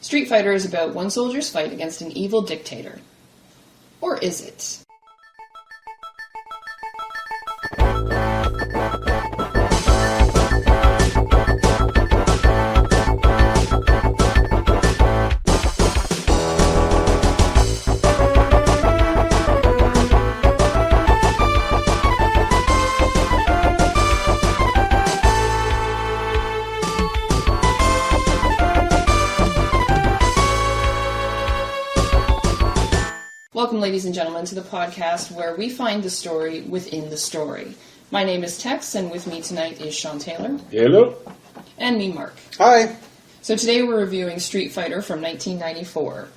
Street Fighter is about one soldier's fight against an evil dictator. Or is it? Welcome, ladies and gentlemen, to the podcast where we find the story within the story. My name is Tex, and with me tonight is Sean Taylor. Hello. And me, Mark. Hi. So today we're reviewing Street Fighter from 1994.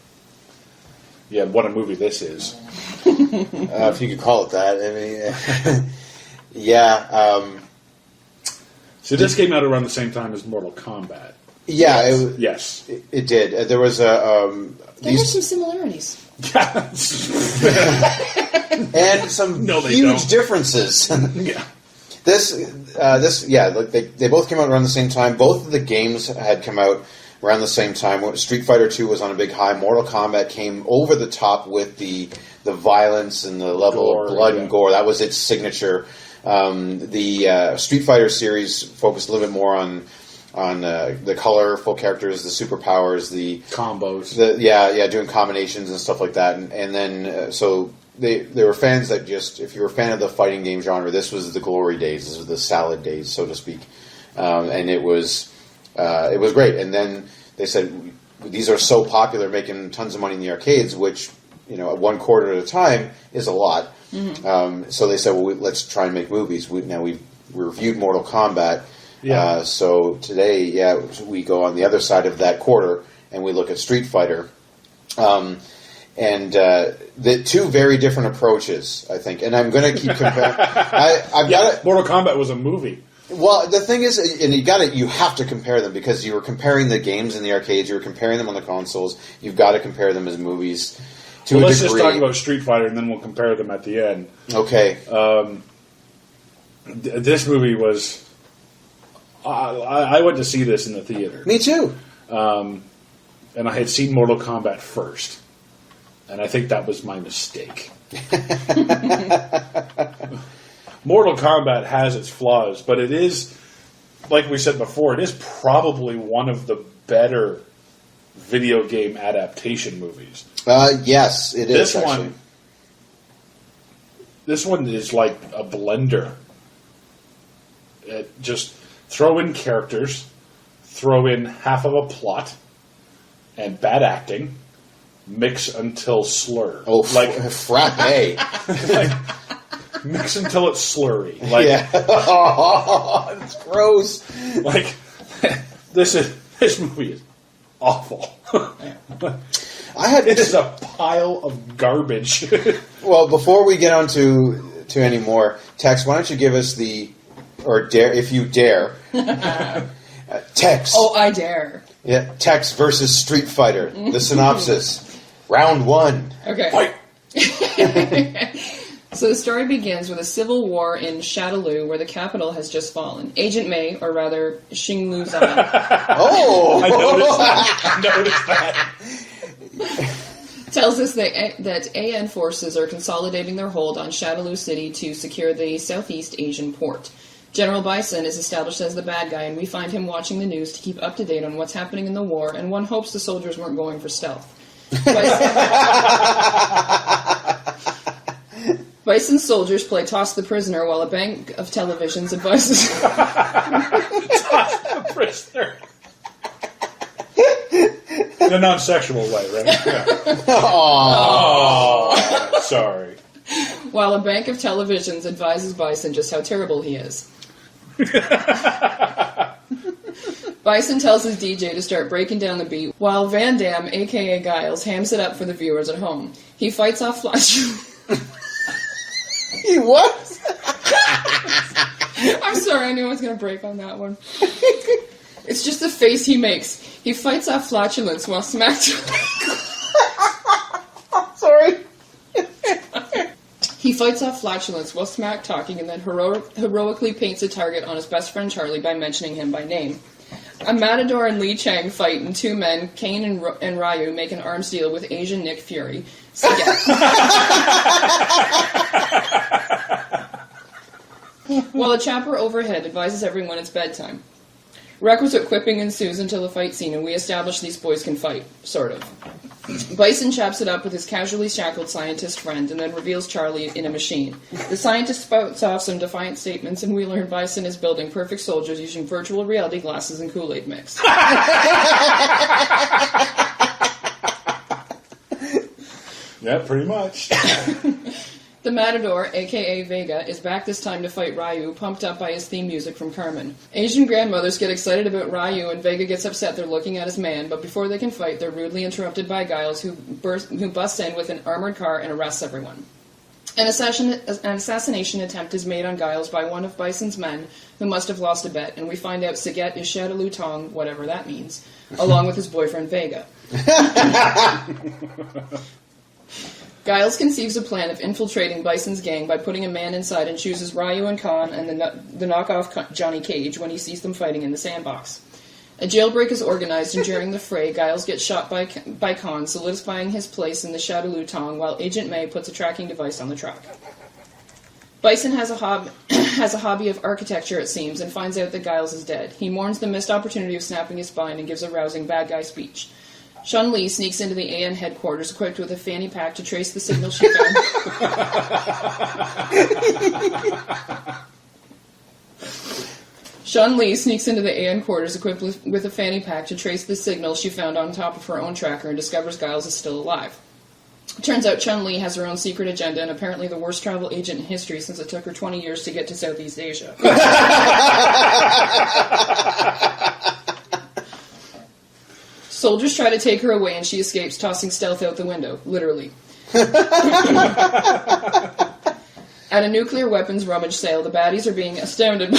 Yeah, what a movie this is. If you could call it that. I mean, yeah. So this came out around the same time as Mortal Kombat. Yeah. Yes. It did. There was a... There were some similarities. and some huge differences. Yeah. They both came out around the same time. Both of the games had come out around the same time. Street Fighter 2 was on a big high. Mortal Kombat came over the top with the violence and the level of blood and gore. That was its signature. The Street Fighter series focused a little bit more on the colorful characters, the superpowers, the combos, doing combinations and stuff like that, and then so they were fans that just, if you were a fan of the fighting game genre, this was the glory days, this was the salad days, so to speak, and it was great. And then they said, these are so popular, making tons of money in the arcades, which, you know, at one quarter at a time is a lot. Mm-hmm. So they said, well, let's try and make movies. We've reviewed Mortal Kombat. Yeah. So today, we go on the other side of that quarter and we look at Street Fighter. And the two very different approaches, I think. And I'm going to keep comparing. Mortal Kombat was a movie. Well, the thing is, and you have to compare them because you were comparing the games in the arcades, you were comparing them on the consoles. You've got to compare them as movies to a degree. Let's just talk about Street Fighter and then we'll compare them at the end. Okay. This movie was... I went to see this in the theater. Me too. And I had seen Mortal Kombat first. And I think that was my mistake. Mortal Kombat has its flaws, but it is, like we said before, it is probably one of the better video game adaptation movies. Yes, it is. This one is like a blender. It just... Throw in characters, throw in half of a plot, and bad acting, mix until slur. Oh, frappe. Mix until it's slurry. Like, yeah. Oh, it's gross. Like, this movie is awful. It is a pile of garbage. Well, before we get on to any more, Tex, why don't you give us if you dare. Tex. Oh, I dare. Yeah, Tex versus Street Fighter. The synopsis. Round 1. Okay. Fight. So the story begins with a civil war in Shadaloo, where the capital has just fallen. Agent May, or rather, Xing Lu Zhan. Oh! I noticed that. Tells us that AN forces are consolidating their hold on Shadaloo City to secure the Southeast Asian port. General Bison is established as the bad guy, and we find him watching the news to keep up to date on what's happening in the war, and one hopes the soldiers weren't going for stealth. Bison's soldiers play Toss the Prisoner while a bank of televisions advises... Toss the Prisoner. In a non-sexual way, right? Yeah. Oh, sorry. While a bank of televisions advises Bison just how terrible he is. Bison tells his DJ to start breaking down the beat, while Van Damme, a.k.a. Giles, hams it up for the viewers at home. He fights off flatulence... He what? I'm sorry, I knew I was going to break on that one. It's just the face he makes. He fights off flatulence while smacked... Sorry. He fights off flatulence while smack-talking and then heroically paints a target on his best friend Charlie by mentioning him by name. A Matador and Li Chang fight, and two men, Kane and Ryu, make an arms deal with Asian Nick Fury. While a chopper overhead advises everyone it's bedtime. Requisite quipping ensues until the fight scene, and we establish these boys can fight. Sort of. Bison chaps it up with his casually shackled scientist friend, and then reveals Charlie in a machine. The scientist spouts off some defiant statements, and we learn Bison is building perfect soldiers using virtual reality glasses and Kool-Aid mix. Yeah, pretty much. The Matador, aka Vega, is back this time to fight Ryu, pumped up by his theme music from Carmen. Asian grandmothers get excited about Ryu, and Vega gets upset they're looking at his man, but before they can fight, they're rudely interrupted by Giles, who busts in with an armored car and arrests everyone. An assassination attempt is made on Giles by one of Bison's men, who must have lost a bet, and we find out Saget is Shadaloo Tong, whatever that means, along with his boyfriend Vega. Giles conceives a plan of infiltrating Bison's gang by putting a man inside and chooses Ryu and Khan and the knockoff Johnny Cage when he sees them fighting in the sandbox. A jailbreak is organized, and during the fray, Giles gets shot by Khan, solidifying his place in the Shadaloo Tong, while Agent May puts a tracking device on the truck. Bison has a hobby of architecture, it seems, and finds out that Giles is dead. He mourns the missed opportunity of snapping his spine and gives a rousing bad guy speech. Chun-Li sneaks into the AN headquarters equipped with a fanny pack to trace the signal she found. Chun-Li sneaks into the AN quarters equipped with a fanny pack to trace the signal she found on top of her own tracker and discovers Giles is still alive. It turns out Chun-Li has her own secret agenda and apparently the worst travel agent in history since it took her 20 years to get to Southeast Asia. Soldiers try to take her away and she escapes, tossing stealth out the window. Literally. At a nuclear weapons rummage sale, the baddies are being astounded by...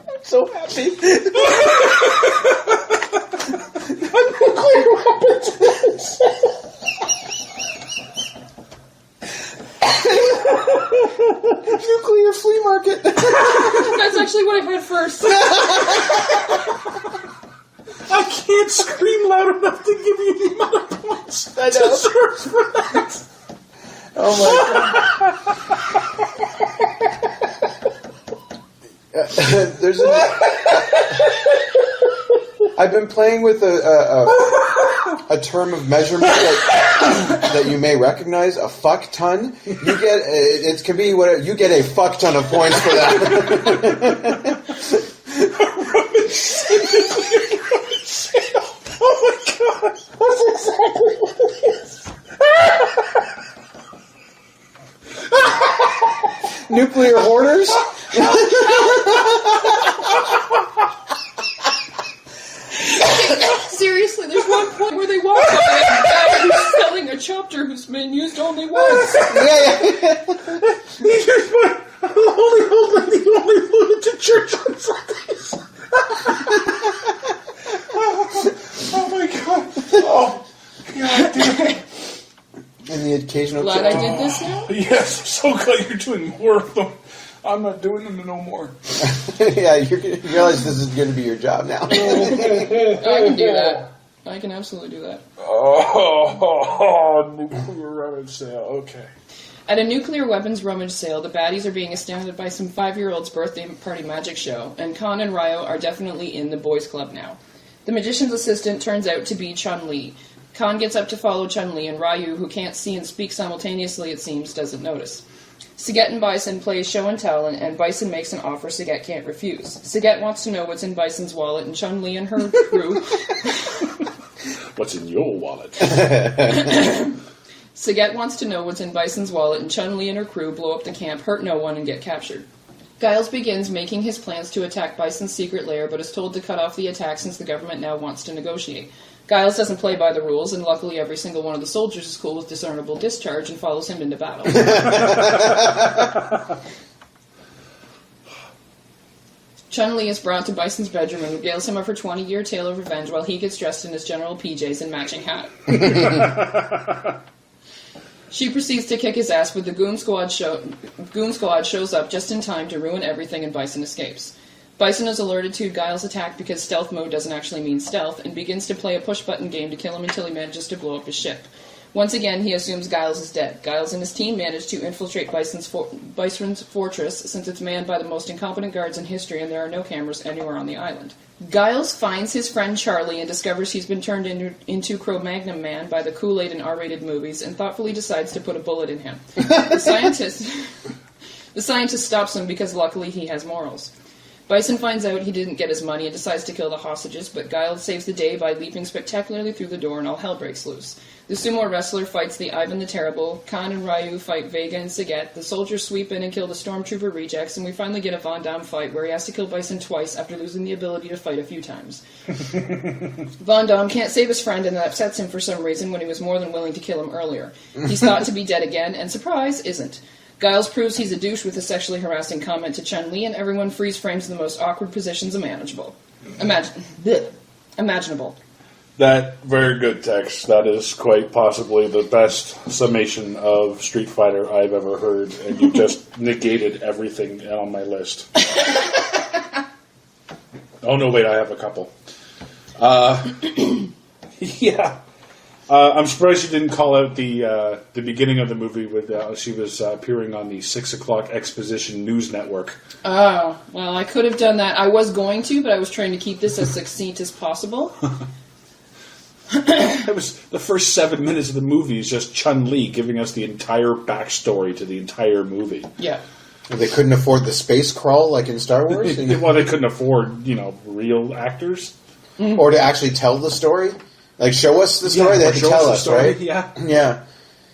I'm so happy. A nuclear weapons sale. Nuclear flea market. That's actually what I heard first. I can't scream loud enough to give you the amount of points I know. deserves for that. Oh my god. There's I've been playing with a term of measurement that you may recognize, a fuck ton. You get it can be whatever. You get a fuck ton of points for that. Oh my god, that's exactly what it is. Nuclear hoarders. Seriously, there's one point where they walk by a guy who's selling a chopper who's been used only once. Yeah. Here's my holy old lady who only flew to church on Sundays. Oh my god. Oh, god damn it. And the occasional. Glad I did this now? Yes, I'm so glad you're doing more of them. I'm not doing them no more. Yeah, you realize this is going to be your job now. I can do that. I can absolutely do that. Oh, nuclear rummage sale. Okay. At a nuclear weapons rummage sale, the baddies are being astounded by some 5-year-old's birthday party magic show, and Khan and Ryo are definitely in the boys' club now. The magician's assistant turns out to be Chun-Li. Khan gets up to follow Chun-Li, and Ryu, who can't see and speak simultaneously, it seems, doesn't notice. Saget and Bison play show and tell, and Bison makes an offer Saget can't refuse. Saget wants to know what's in Bison's wallet, and Chun-Li and her crew... What's in your wallet? Saget wants to know what's in Bison's wallet, and Chun-Li and her crew blow up the camp, hurt no one, and get captured. Giles begins making his plans to attack Bison's secret lair, but is told to cut off the attack since the government now wants to negotiate. Giles doesn't play by the rules, and luckily every single one of the soldiers is cool with discernible discharge and follows him into battle. Chun-Li is brought to Bison's bedroom and regales him of her 20-year tale of revenge while he gets dressed in his general PJs and matching hat. She proceeds to kick his ass, but the Goon Squad shows up just in time to ruin everything, and Bison escapes. Bison is alerted to Guile's attack because stealth mode doesn't actually mean stealth, and begins to play a push-button game to kill him until he manages to blow up his ship. Once again, he assumes Giles is dead. Giles and his team manage to infiltrate Bison's fortress, since it's manned by the most incompetent guards in history and there are no cameras anywhere on the island. Giles finds his friend Charlie and discovers he's been turned into Cro-Magnon Man by the Kool-Aid and R-rated movies, and thoughtfully decides to put a bullet in him. The scientist stops him because luckily he has morals. Bison finds out he didn't get his money and decides to kill the hostages, but Giles saves the day by leaping spectacularly through the door and all hell breaks loose. The sumo wrestler fights the Ivan the Terrible, Khan and Ryu fight Vega and Saget, the soldiers sweep in and kill the Stormtrooper rejects, and we finally get a Von Damme fight where he has to kill Bison twice after losing the ability to fight a few times. Von Damme can't save his friend, and that upsets him for some reason when he was more than willing to kill him earlier. He's thought to be dead again, and surprise, isn't. Giles proves he's a douche with a sexually harassing comment to Chun-Li, and everyone freeze frames in the most awkward positions imaginable. That, very good, Tex. That is quite possibly the best summation of Street Fighter I've ever heard, and you just negated everything on my list. Oh, no, wait, I have a couple. Yeah. I'm surprised you didn't call out the beginning of the movie with she was appearing on the 6 o'clock Exposition News Network. Oh, well, I could have done that. I was going to, but I was trying to keep this as succinct as possible. It was the first 7 minutes of the movie is just Chun-Li giving us the entire backstory to the entire movie. Yeah. They couldn't afford the space crawl like in Star Wars? Well, they couldn't afford, real actors. Mm-hmm. Or to actually tell the story? Like, show us the story, they have to tell us, right? Yeah. Yeah.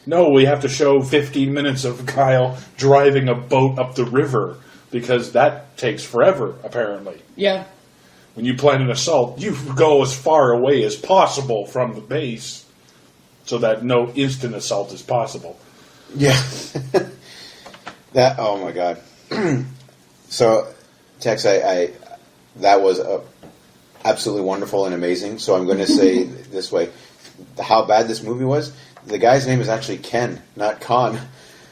No, we have to show 15 minutes of Kyle driving a boat up the river, because that takes forever, apparently. Yeah. When you plan an assault, you go as far away as possible from the base so that no instant assault is possible. Yeah. Oh my God. So, Tex, I that was absolutely wonderful and amazing. So I'm going to say this way. How bad this movie was, the guy's name is actually Ken, not Khan.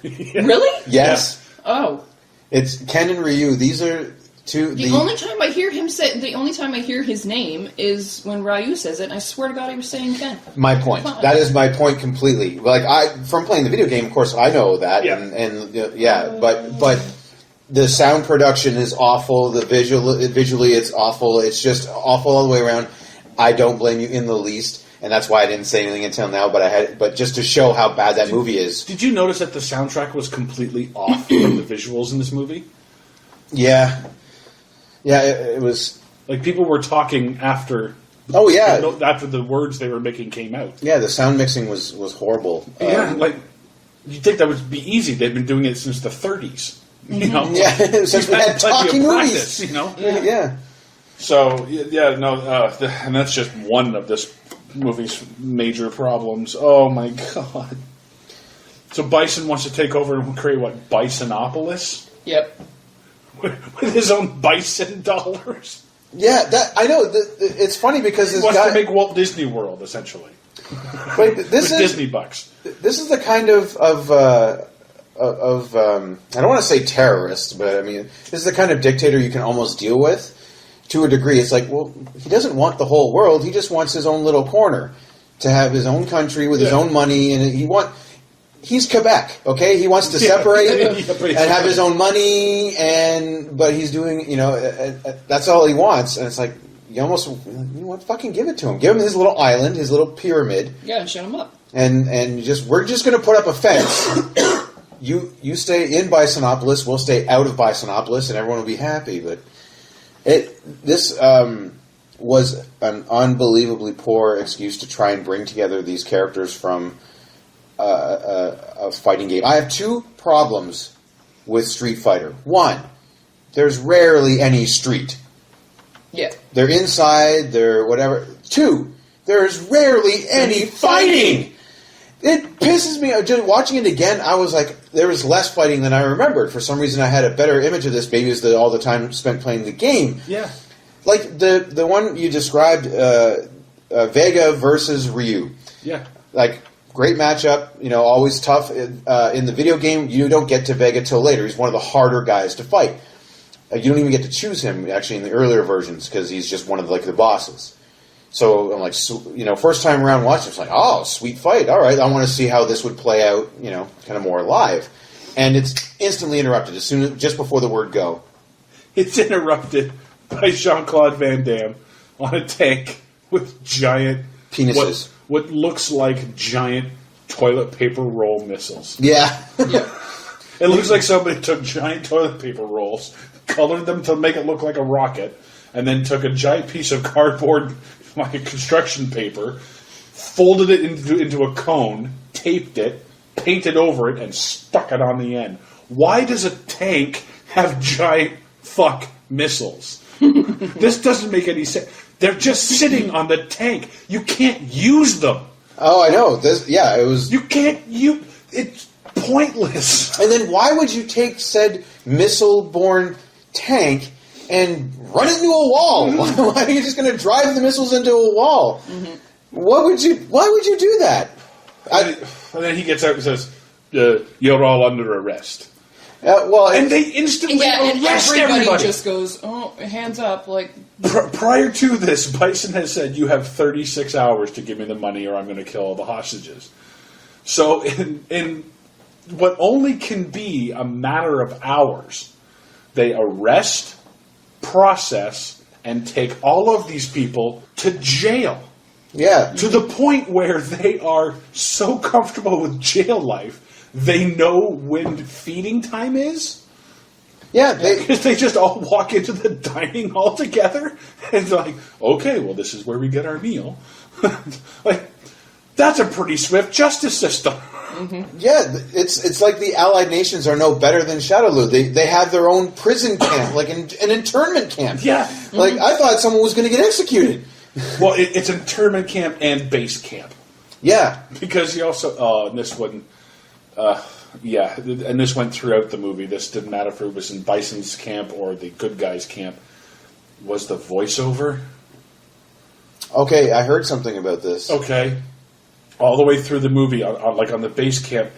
Yeah. Really? Yes. Yeah. Oh. It's Ken and Ryu. These are two... The only time I hear him say... The only time I hear his name is when Ryu says it, and I swear to God he was saying Ken. My point. Khan. That is my point completely. Like, from playing the video game, of course, I know that. Yeah. But the sound production is awful. The visually it's awful. It's just awful all the way around. I don't blame you in the least, and that's why I didn't say anything until now. But just to show how bad that movie is. Did you notice that the soundtrack was completely off from the visuals in this movie? Yeah. Yeah, it was... Like, people were talking after... Oh, yeah. After the words they were making came out. Yeah, the sound mixing was horrible. Yeah, you'd think that would be easy. They've been doing it since the 30s. You know? Yeah, since we had talking movies. Yeah. So, and that's just one of this movie's major problems. Oh, my God. So Bison wants to take over and create, what, Bisonopolis? Yep. With his own bison dollars? Yeah, I know. It's funny because he wants to make Walt Disney World, essentially. But this is Disney bucks. This is the kind of I don't want to say terrorist, but I mean, this is the kind of dictator you can almost deal with to a degree. It's like, well, he doesn't want the whole world. He just wants his own little corner to have his own country with his own money, and he's Quebec, okay? He wants to separate and have his own money, but he's doing, that's all he wants. And it's like, fucking give it to him. Give him his little island, his little pyramid. Yeah, and shut him up. And we're just going to put up a fence. You stay in Bisonopolis, we'll stay out of Bisonopolis, and everyone will be happy. But this was an unbelievably poor excuse to try and bring together these characters from a fighting game. I have two problems with Street Fighter. One, there's rarely any street. Yeah. They're inside, they're whatever. Two, there's rarely any fighting. It pisses me out. Just watching it again, I was like, there was less fighting than I remembered. For some reason, I had a better image of this. Maybe it was all the time spent playing the game. Yeah. Like the one you described, Vega versus Ryu. Yeah. Like, great matchup, always tough. In the video game, you don't get to Vega till later. He's one of the harder guys to fight. You don't even get to choose him, actually, in the earlier versions, because he's just one of, the bosses. So, I'm like, first time around watching, it's like, oh, sweet fight. All right, I want to see how this would play out, kind of more live. And it's instantly interrupted just before the word go. It's interrupted by Jean-Claude Van Damme on a tank with giant... penises. What looks like giant toilet paper roll missiles. Yeah. Yeah. It looks like somebody took giant toilet paper rolls, colored them to make it look like a rocket, and then took a giant piece of cardboard, like construction paper, folded it into a cone, taped it, painted over it, and stuck it on the end. Why does a tank have giant fuck missiles? This doesn't make any sense. They're just sitting on the tank. You can't use them. Oh, I know. It was... You can't use... It's pointless. And then why would you take said missile-borne tank and run it into a wall? Mm-hmm. Why are you just going to drive the missiles into a wall? Mm-hmm. Why would you do that? And then he gets out and says, you're all under arrest. And they instantly and arrest everybody everybody. just goes, oh, hands up, like... Prior to this, Bison has said, you have 36 hours to give me the money or I'm going to kill all the hostages. So in what only can be a matter of hours, they arrest, process, and take all of these people to jail. Yeah. To the point where they are so comfortable with jail life, they know when feeding time is. Yeah, They just all walk into the dining hall together and they're like, okay, well, this is where we get our meal. Like, that's a pretty swift justice system. Mm-hmm. Yeah, it's like the Allied nations are no better than Shadowloo. They have their own prison camp, like an internment camp. Yeah. Like, I thought someone was going to get executed. Well, it's internment camp and base camp. Yeah. Because you also, and this one, and this went throughout the movie. This didn't matter if it was in Bison's camp or the good guys' camp. Was the voiceover? Okay, I heard something about this. Okay. All the way through the movie, on the base camp,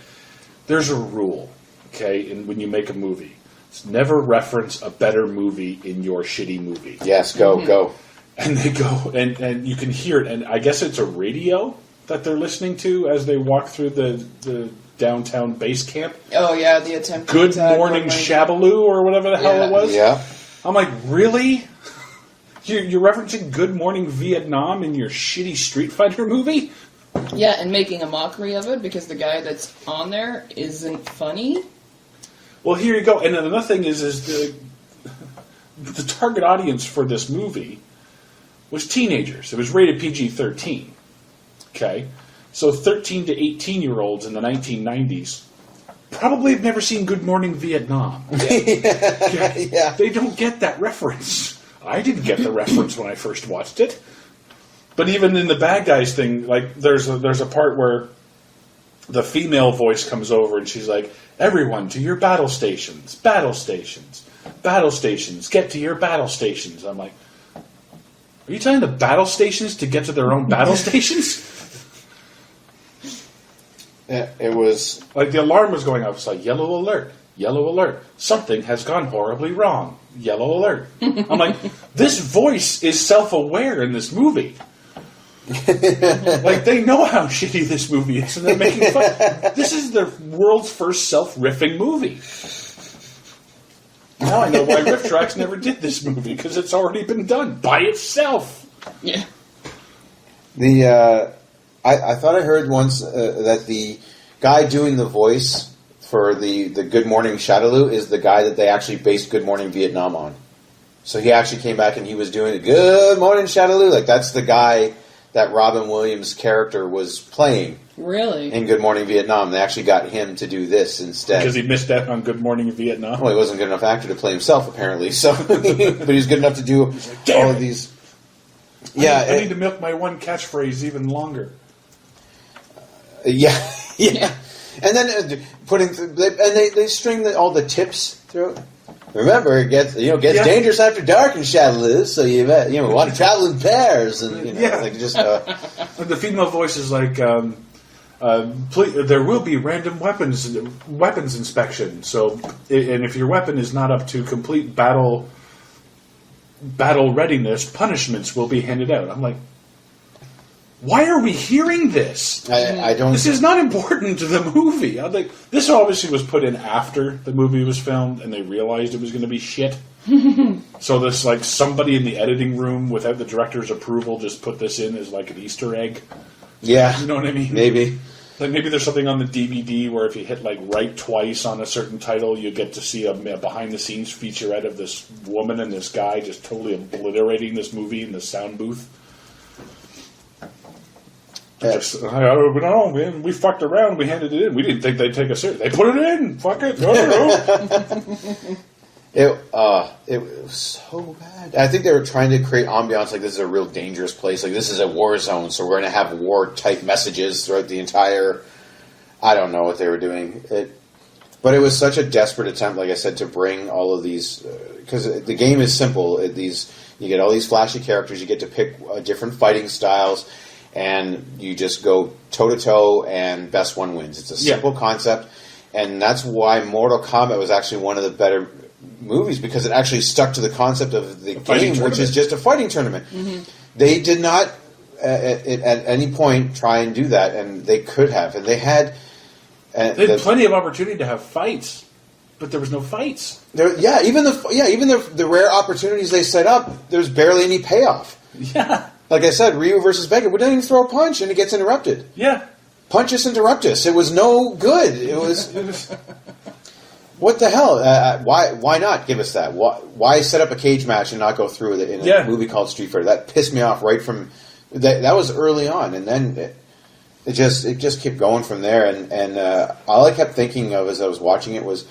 there's a rule, okay, when you make a movie. It's never reference a better movie in your shitty movie. Yes, go. And they go, and you can hear it, and I guess it's a radio that they're listening to as they walk through the downtown base camp. Oh, yeah, the attempt. Good Morning Shabaloo, or whatever the hell it was. Yeah. I'm like, really? You're referencing Good Morning Vietnam in your shitty Street Fighter movie? Yeah, and making a mockery of it because the guy that's on there isn't funny. Well, here you go. And another thing is the target audience for this movie was teenagers. It was rated PG-13. Okay? So 13 to 18-year-olds in the 1990s probably have never seen Good Morning Vietnam. Yeah. They don't get that reference. I didn't get the reference when I first watched it. But even in the bad guys thing, like there's a part where the female voice comes over and she's like, "Everyone to your battle stations, battle stations, battle stations, get to your battle stations." I'm like, are you telling the battle stations to get to their own battle stations? Yeah, it was... Like the alarm was going off. It's like, yellow alert, yellow alert. Something has gone horribly wrong. Yellow alert. I'm like, this voice is self-aware in this movie. Like, they know how shitty this movie is, and they're making fun. This is the world's first self-riffing movie. Now I know why Riff Tracks never did this movie, because it's already been done by itself. Yeah. I thought I heard once that the guy doing the voice for the Good Morning Shadowloo is the guy that they actually based Good Morning Vietnam on. So he actually came back and he was doing Good Morning Shadowloo. Like, that's the guy that Robin Williams' character was playing. Really? In Good Morning Vietnam. They actually got him to do this instead. Because he missed out on Good Morning Vietnam. Well, he wasn't a good enough actor to play himself, apparently. So, but he was good enough to do all of these. I need to milk my one catchphrase even longer. Yeah. Yeah. And then they string all the tips through. Remember, it gets dangerous after dark in Shadowloo, so you want to travel in pairs, and just. The female voice is like, please, there will be random weapons inspection. So, and if your weapon is not up to complete battle readiness, punishments will be handed out. I'm like, why are we hearing this? I don't. This is not important to the movie. I'm like, this obviously was put in after the movie was filmed, and they realized it was going to be shit. So this, like, somebody in the editing room without the director's approval just put this in as like an Easter egg. Yeah, you know what I mean? Maybe. Like maybe there's something on the DVD where if you hit like right twice on a certain title, you get to see a behind-the-scenes featurette of this woman and this guy just totally obliterating this movie in the sound booth. Just, I don't know, man. We fucked around. We handed it in. We didn't think they'd take us serious. They put it in. Fuck it. It was so bad. I think they were trying to create ambiance like this is a real dangerous place. Like this is a war zone, so we're going to have war-type messages throughout the entire... I don't know what they were doing. But it was such a desperate attempt, like I said, to bring all of these... Because the game is simple. You get all these flashy characters. You get to pick different fighting styles. And you just go toe-to-toe, and best one wins. It's a simple concept. And that's why Mortal Kombat was actually one of the better movies, because it actually stuck to the concept of the game, which is just a fighting tournament. Mm-hmm. They did not, at any point, try and do that, and they could have. And they had... they had plenty of opportunity to have fights, but there was no fights. Even the rare opportunities they set up, there's barely any payoff. Yeah. Like I said, Ryu versus Vega, we didn't even throw a punch and it gets interrupted. Yeah. Punches interrupt us. It was no good. It was what the hell? Why not give us that? Why set up a cage match and not go through with it in a movie called Street Fighter? That pissed me off right from... That was early on, and then it just kept going from there. And all I kept thinking of as I was watching it was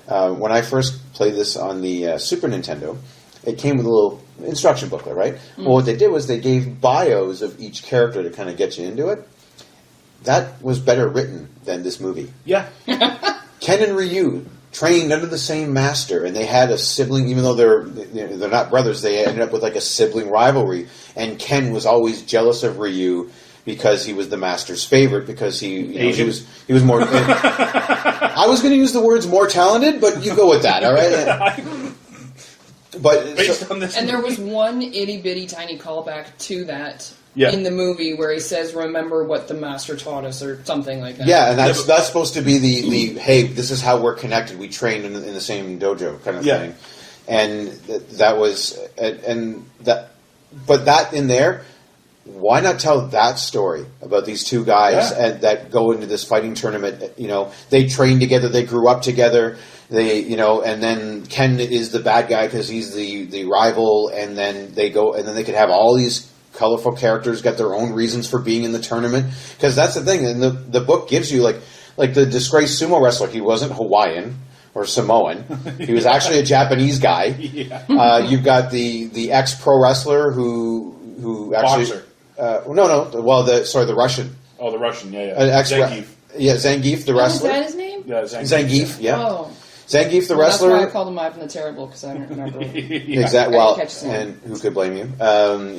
when I first played this on the Super Nintendo, it came with a little instruction booklet, right? Mm. Well, what they did was they gave bios of each character to kind of get you into it. That was better written than this movie. Yeah. Ken and Ryu trained under the same master, and they had a sibling, even though they're not brothers, they ended up with like a sibling rivalry. And Ken was always jealous of Ryu because he was the master's favorite, because he was more... I was going to use the words more talented, but you go with that, all right? But based on this, and there was one itty bitty tiny callback to that in the movie where he says, "Remember what the master taught us," or something like that. Yeah, and that's supposed to be the hey, this is how we're connected. We trained in the same dojo kind of thing, and that was but that in there. Why not tell that story about these two guys that go into this fighting tournament? You know, they trained together, they grew up together. And then Ken is the bad guy because he's the rival, and then they could have all these colorful characters get their own reasons for being in the tournament, because that's the thing. And the book gives you like the disgraced sumo wrestler. He wasn't Hawaiian or Samoan. He was actually a Japanese guy. Yeah. You've got the ex pro wrestler who actually boxer. The Russian. Oh, the Russian. Yeah. Zangief. Yeah, Zangief, the wrestler. Is that his name? Yeah, Zangief. Yeah. Oh. Zangief, the wrestler. That's why I called him Ivan the Terrible, because I don't remember. Exactly. Well, and who could blame you?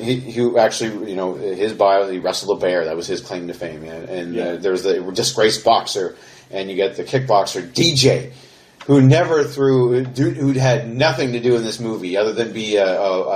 He actually, his bio, he wrestled a bear. That was his claim to fame. There was the disgraced boxer, and you get the kickboxer DJ, who had nothing to do in this movie other than be a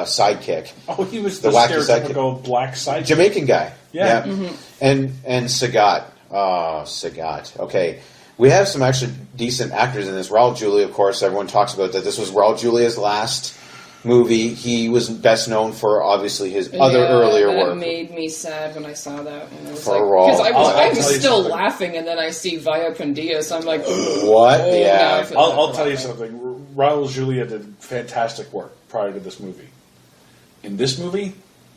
sidekick. Oh, he was the stereotypical black sidekick. Jamaican guy. Yeah. Mm-hmm. And Sagat. Oh, Sagat. Okay. We have some actually decent actors in this. Raul Julia, of course, everyone talks about that. This was Raul Julia's last movie. He was best known for, obviously, his other earlier work. It made me sad when I saw that. And I was for Raul. Because I was still laughing, and then I see Vaya con Dios. I'm like, what? Oh, yeah. I'll tell you something. Raul Julia did fantastic work prior to this movie. In this movie,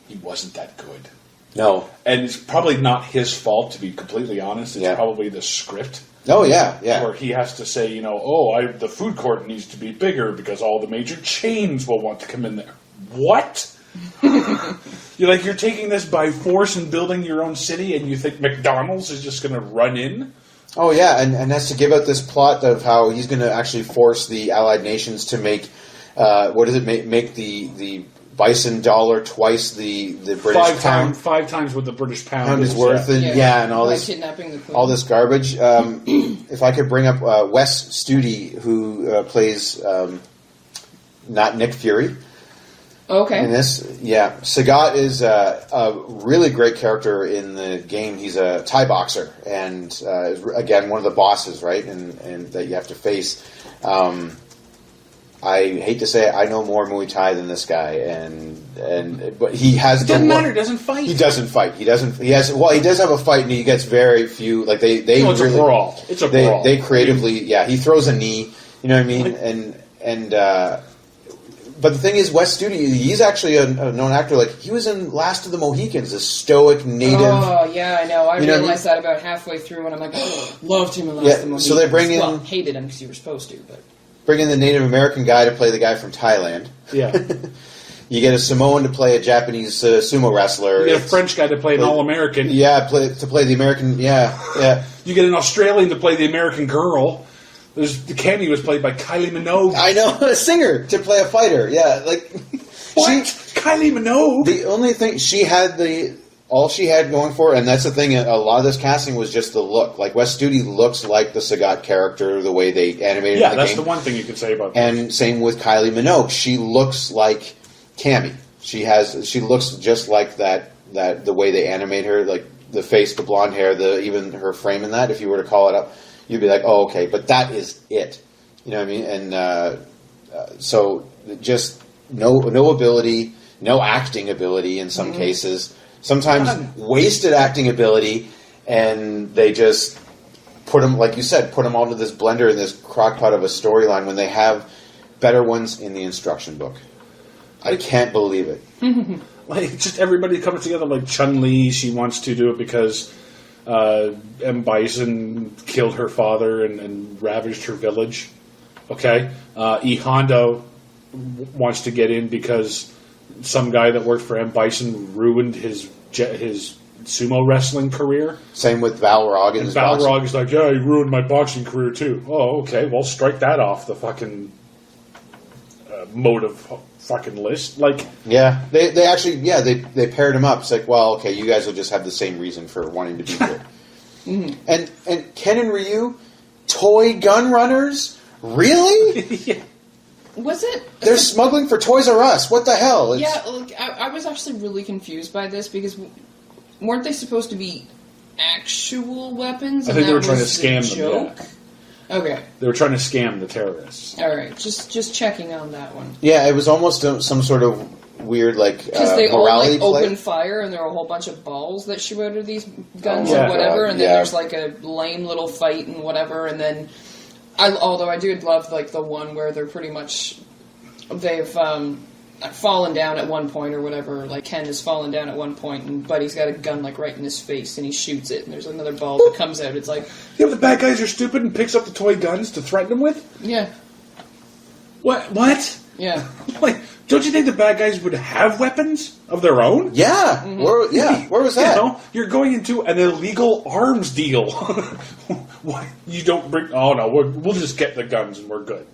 he wasn't that good. No. And it's probably not his fault, to be completely honest. It's probably the script. Oh, yeah. Where he has to say, the food court needs to be bigger because all the major chains will want to come in there. What? You're taking this by force and building your own city, and you think McDonald's is just going to run in? Oh yeah, and that's to give out this plot of how he's going to actually force the Allied nations to make make the bison dollar twice the British pound. 5 times what the British pound is worth, and all this kidnapping the queen. all this garbage. If I could bring up Wes Studi, who plays not Nick Fury. Okay. In this, yeah, Sagat is a really great character in the game. He's a Thai boxer, and again, one of the bosses, right? And that you have to face. I hate to say it, I know more Muay Thai than this guy, but he has. It doesn't matter. Doesn't fight. He doesn't fight. He doesn't. He has. Well, he does have a fight, and he gets very few. Like they no, it's really, a brawl. It's a brawl. They creatively, yeah. He throws a knee. You know what I mean? And. But the thing is, Wes Studi, he's actually a known actor. Like, he was in Last of the Mohicans, a stoic native. Oh, yeah, I know. I You know what I realized that about halfway through, and I'm like, oh, loved him in Last of the Mohicans. So they bring in... Well, hated him because you were supposed to, but... Bring in the Native American guy to play the guy from Thailand. Yeah. You get a Samoan to play a Japanese sumo wrestler. You get a French guy to play an All-American. Yeah, to play the American... Yeah. You get an Australian to play the American girl. The Cammy was played by Kylie Minogue. I know, a singer to play a fighter. Yeah, like what? Kylie Minogue. The only thing she had all she had going for, and that's the thing. A lot of this casting was just the look. Like Wes Studi looks like the Sagat character, the way they animated. Yeah, the that's game. the one thing you could say about. And same with Kylie Minogue. She looks like Cammy. She looks just like that. The way they animate her, like the face, the blonde hair, even her frame in that. If you were to call it up. You'd be like, oh, okay, but that is it. You know what I mean? And so just no ability, no acting ability in some cases. Sometimes wasted acting ability, and they just put them, like you said, put them all into this blender in this crockpot of a storyline when they have better ones in the instruction book. I can't believe it. Like, just everybody comes together. Like Chun-Li, she wants to do it because... M. Bison killed her father and ravaged her village. Okay, E. Honda wants to get in because some guy that worked for M. Bison ruined his sumo wrestling career. Same with Balrog and Balrog is like, yeah, he ruined my boxing career too. Oh, okay, well, strike that off the fucking motive fucking list. Like, yeah, they actually, yeah, they paired him up. It's like, well, okay, you guys will just have the same reason for wanting to be here. And Ken and Ryu, toy gun runners, really? Yeah. Was it? They're smuggling for Toys R Us. What the hell? Yeah, look, I was actually really confused by this because weren't they supposed to be actual weapons? I think they were trying to scam them. Yeah. Okay. They were trying to scam the terrorists. All right, just checking on that one. Yeah, it was almost some sort of weird, like, because they all morality like play. open fire, and there are a whole bunch of balls that shoot out of these guns Oh, or whatever, and then yeah. there's like a lame little fight and whatever, and then although I do love like the one where they're pretty much they've fallen down at one point or whatever. Like Ken has fallen down at one point, and Buddy's got a gun like right in his face, and he shoots it, and there's another ball that comes out. It's like, yeah, the bad guys are stupid and picks up the toy guns to threaten them with. yeah, What? yeah. Like, don't you think the bad guys would have weapons of their own? Yeah, where was that? You know, you're going into an illegal arms deal. Why you don't bring? Oh no, we'll just get the guns and we're good.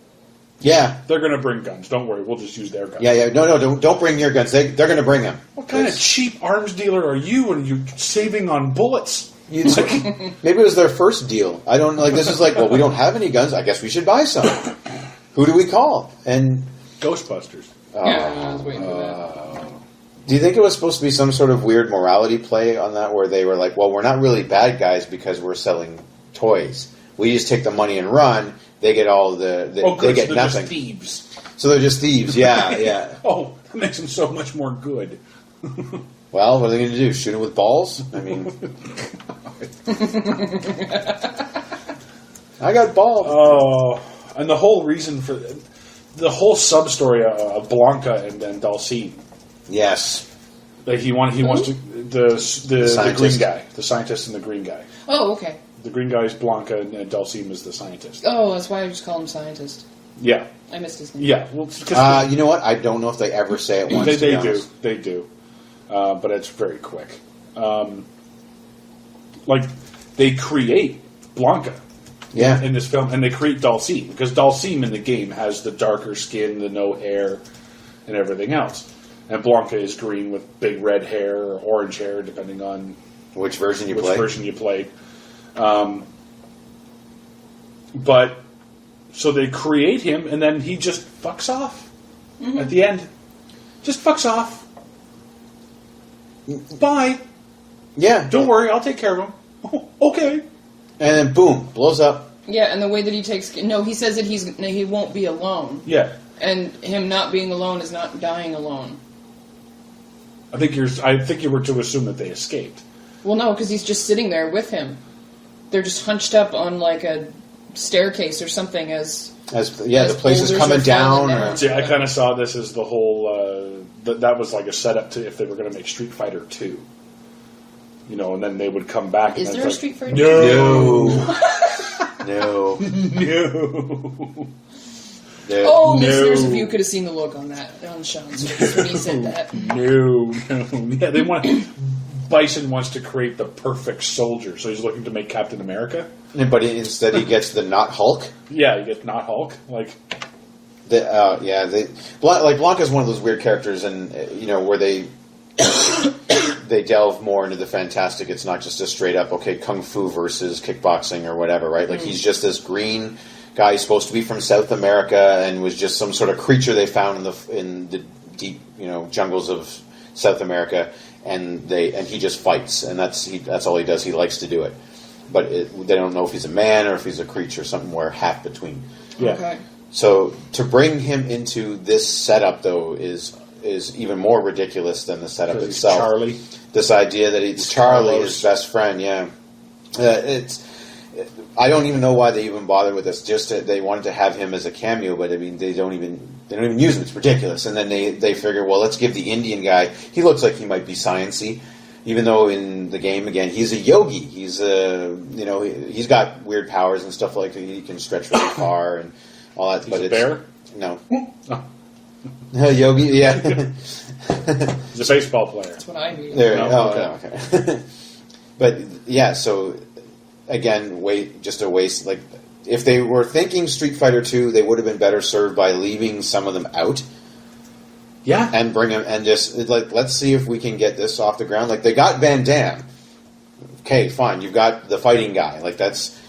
Yeah, They're going to bring guns. Don't worry, we'll just use their guns. yeah. No, don't bring your guns. They're going to bring them. What kind of cheap arms dealer are you? And you're saving on bullets? Maybe it was their first deal. I don't like. This is like, well, we don't have any guns. I guess we should buy some. Who do we call? And Ghostbusters. Yeah, I was waiting for that. Do you think it was supposed to be some sort of weird morality play on that, where they were like, well, we're not really bad guys because we're selling toys. We just take the money and run. They get all they get so they're nothing. Just thieves. So they're just thieves. Yeah, yeah. Oh, that makes them so much more good. Well, what are they going to do? Shoot them with balls? I mean, I got balls. Oh, and the whole reason for the whole sub story of Blanca and Dulcine. Yes. Like he wants to the green guy, the scientist and the green guy. Oh, okay. The green guy is Blanca and Dulcine is the scientist. Oh, that's why I just call him scientist. Yeah. I missed his name. Yeah. Well, you know what? I don't know if they ever say it once. They do. But it's very quick. Like they create Blanca. Yeah. In this film, and they create Dulcine because Dulcine in the game has the darker skin, the no hair, and everything else. And Blanca is green with big red hair or orange hair, depending on which version you played. But so they create him, and then he just fucks off at the end. Just fucks off. Bye. Yeah. Don't worry, I'll take care of him. Okay. And then boom, blows up. Yeah, and the way that he takes... No, he says that he won't be alone. Yeah. And him not being alone is not dying alone. I think you were to assume that they escaped. Well, no, because he's just sitting there with him. They're just hunched up on like a staircase or something as the place is coming down. See, I kind of saw this as the whole... that was like a setup to if they were going to make Street Fighter 2. You know, and then they would come back. Is and there a like, Street Fighter 2? No. No. Oh, listeners, if you could have seen the look on Sean's face when he said that. No. Yeah, they want... Bison wants to create the perfect soldier, so he's looking to make Captain America. But instead he gets the not Hulk. Yeah, he gets not Hulk. Like... Blanca's one of those weird characters, and where they delve more into the fantastic. It's not just a straight up kung fu versus kickboxing or whatever, right? Like he's just this green guy who's supposed to be from South America and was just some sort of creature they found in the deep jungles of South America, and he just fights, and that's all he does. He likes to do it, but they don't know if he's a man or if he's a creature, somewhere half between. Yeah. Okay. So to bring him into this setup, though, is even more ridiculous than the setup itself. Charlie. This idea that it's Charlie, his best friend. Yeah, I don't even know why they even bothered with this. Just they wanted to have him as a cameo, but I mean they don't even use him. It's ridiculous. And then they figure, well, let's give the Indian guy. He looks like he might be sciencey, even though in the game again he's a yogi. He's he's got weird powers and stuff like that. He can stretch really far and all that. He's a bear? No. Oh. Yogi, yeah. He's a baseball player. That's what I mean. There. No, Okay. But yeah, so again, just a waste. Like if they were thinking Street Fighter 2, they would have been better served by leaving some of them out. Yeah. And bring them and just let's see if we can get this off the ground. Like they got Van Damme. Okay, fine. You've got the fighting guy. Like let's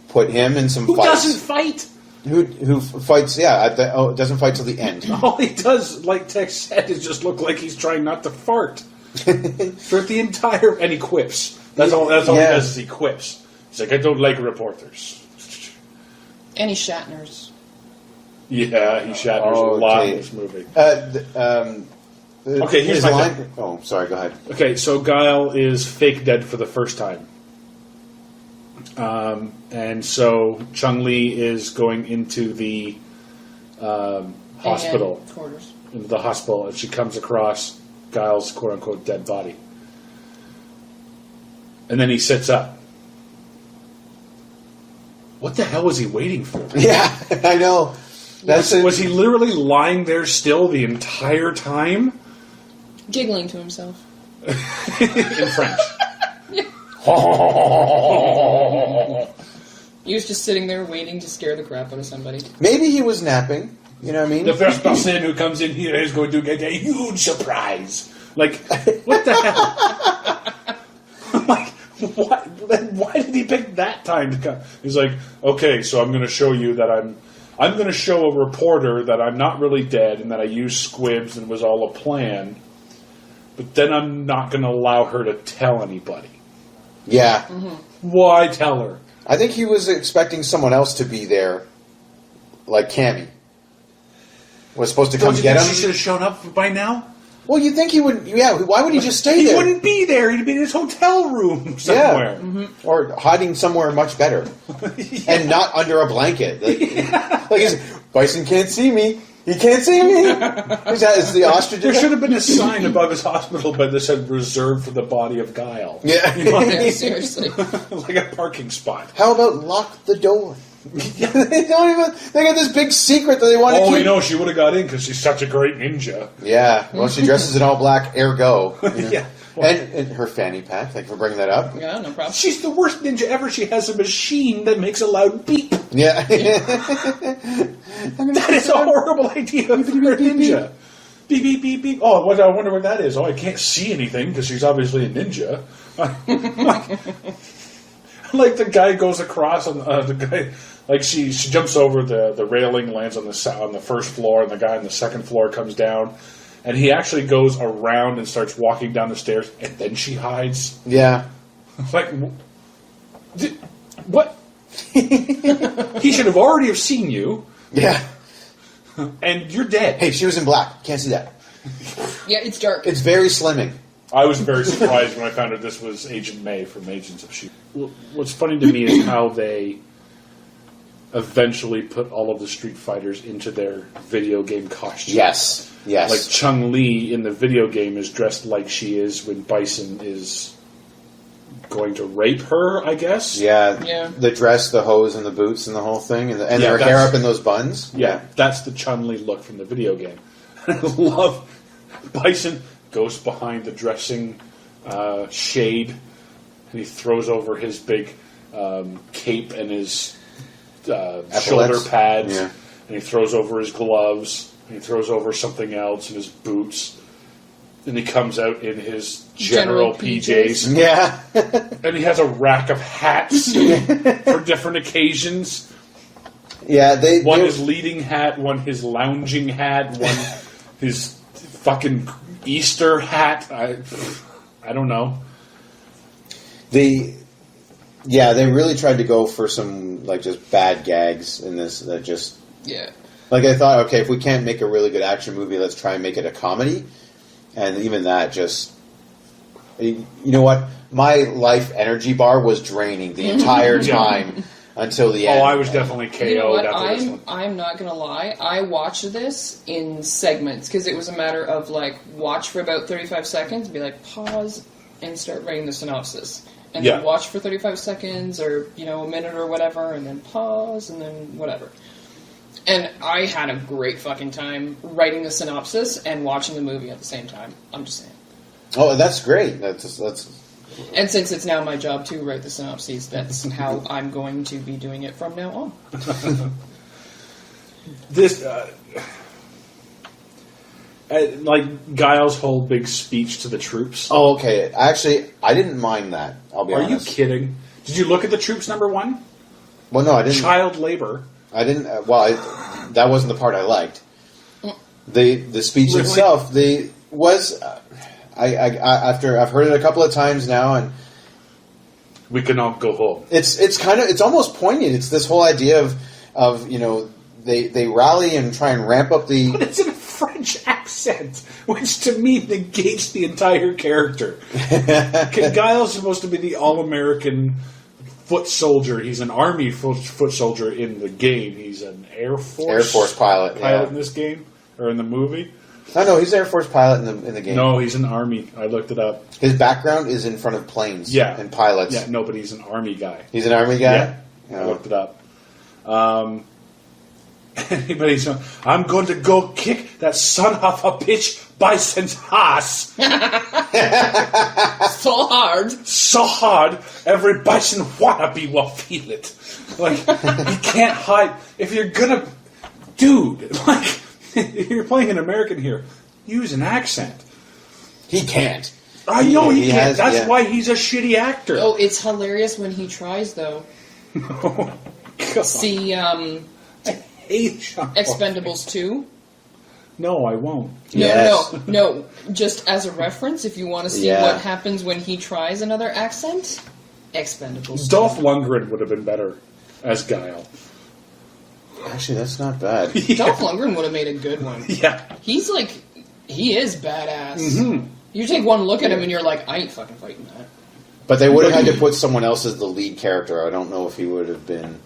put him in some fights. Who fights. doesn't fight? Who fights? Yeah, doesn't fight till the end. All he does, like Tex said, is just look like he's trying not to fart for the entire. And he quips. That's all. That's all he does is he quips. He's like, I don't like reporters. And he Shatners. Yeah, he Shatners a lot in this movie. Okay, here's my line. thing. Oh, sorry. Go ahead. Okay, so Guile is fake dead for the first time. And so Chun-Li is going into the hospital. Quarters. Into the hospital, and she comes across Guile's quote-unquote dead body. And then he sits up. What the hell was he waiting for? Yeah, I know. Was he literally lying there still the entire time? Giggling to himself. In French. He was just sitting there waiting to scare the crap out of somebody. Maybe he was napping. You know what I mean? The first person who comes in here is going to get a huge surprise. Like, what the hell? I'm like, what? Why did he pick that time to come? He's like, okay, so I'm going to show you that I'm going to show a reporter that I'm not really dead and that I used squibs and it was all a plan. But then I'm not going to allow her to tell anybody. Yeah. Mm-hmm. Why tell her? I think he was expecting someone else to be there, like Cammy. Was supposed to come get him. She should have shown up by now? Well, you'd think he would. Yeah, why would he just stay there? He wouldn't be there. He'd be in his hotel room somewhere. Yeah. Mm-hmm. Or hiding somewhere much better. And not under a blanket. Like Bison can't see me. He can't see me. Is the ostrich? There should have been a sign above his hospital bed that said "Reserved for the body of Guile." Yeah, yeah, seriously, like a parking spot. How about lock the door? They don't even. They got this big secret that they want to keep. Oh, you know, she would have got in because she's such a great ninja. Yeah. Well, she dresses in all black. Ergo. Yeah. And her fanny pack. Thank you for bringing that up. Yeah, no problem. She's the worst ninja ever. She has a machine that makes a loud beep. Yeah. That is a horrible idea for a ninja. Beep, beep, beep, beep. Oh, I wonder what that is. Oh, I can't see anything because she's obviously a ninja. Like the guy goes across, and the guy, like she jumps over the railing, lands on the first floor, and the guy on the second floor comes down, and he actually goes around and starts walking down the stairs, and then she hides. Yeah. Like, what? He should have already have seen you. Yeah. And you're dead. Hey, she was in black. Can't see that. Yeah, it's dark. It's very slimming. I was very surprised when I found out this was Agent May from Agents of S.H.I.E.L.D. What's funny to me is how they eventually put all of the Street Fighters into their video game costumes. Yes. Like Chun-Li in the video game is dressed like she is when Bison is going to rape her, I guess. Yeah. The dress, the hose, and the boots, and the whole thing, and her hair up in those buns. Yeah, that's the Chun-Li look from the video game. I love Bison goes behind the dressing shade, and he throws over his big cape and his shoulder pads, and he throws over his gloves, and he throws over something else and his boots. And he comes out in his general PJs. Yeah. And he has a rack of hats for different occasions. Yeah, one his leading hat, one his lounging hat, one his fucking Easter hat. I don't know. They really tried to go for some like just bad gags in this. That just like I thought, okay, if we can't make a really good action movie, let's try and make it a comedy. And even that just, you know what? My life energy bar was draining the entire time until the end. Oh, I was definitely KO'd. You know what? after this one. I'm not going to lie. I watched this in segments because it was a matter of like watch for about 35 seconds, be like pause and start writing the synopsis. And then watch for 35 seconds or, a minute or whatever, and then pause and then whatever. And I had a great fucking time writing the synopsis and watching the movie at the same time. I'm just saying. Oh, that's great. That's. And since it's now my job to write the synopses, that's how I'm going to be doing it from now on. This, like Guile's whole big speech to the troops. Oh, okay. Actually, I didn't mind that. I'll be honest. Are you kidding? Did you look at the troops number one? Well, no, I didn't. Child labor. I didn't. That wasn't the part I liked. The speech itself. After I've heard it a couple of times now, and we can all go home. It's almost poignant. It's this whole idea of they rally and try and ramp up the. But it's in a French accent, which to me negates the entire character. Guile's supposed to be the all-American foot soldier. He's an army foot soldier in the game. He's an Air Force pilot in this game or in the movie. Oh no, he's an Air Force pilot in the game. No, he's an army. I looked it up. His background is in front of planes. And pilots. Yeah, no, but he's an army guy. He's an army guy. Yeah, I looked it up. But he's going, I'm going to go kick that son of a bitch Bison's ass. So hard, every Bison wannabe will feel it. Like, you can't hide. If you're gonna... Dude, like, if you're playing an American here, use an accent. He can't. I know he can't. That's why he's a shitty actor. Oh, it's hilarious when he tries, though. Oh, See, Expendables 2? No, I won't. No. Just as a reference, if you want to see what happens when he tries another accent, Expendables 2. Dolph Lundgren would have been better as Guile. Actually, that's not bad. Dolph Lundgren would have made a good one. Yeah. He is badass. Mm-hmm. You take one look at him and you're like, I ain't fucking fighting that. But they would have had to put someone else as the lead character. I don't know if he would have been...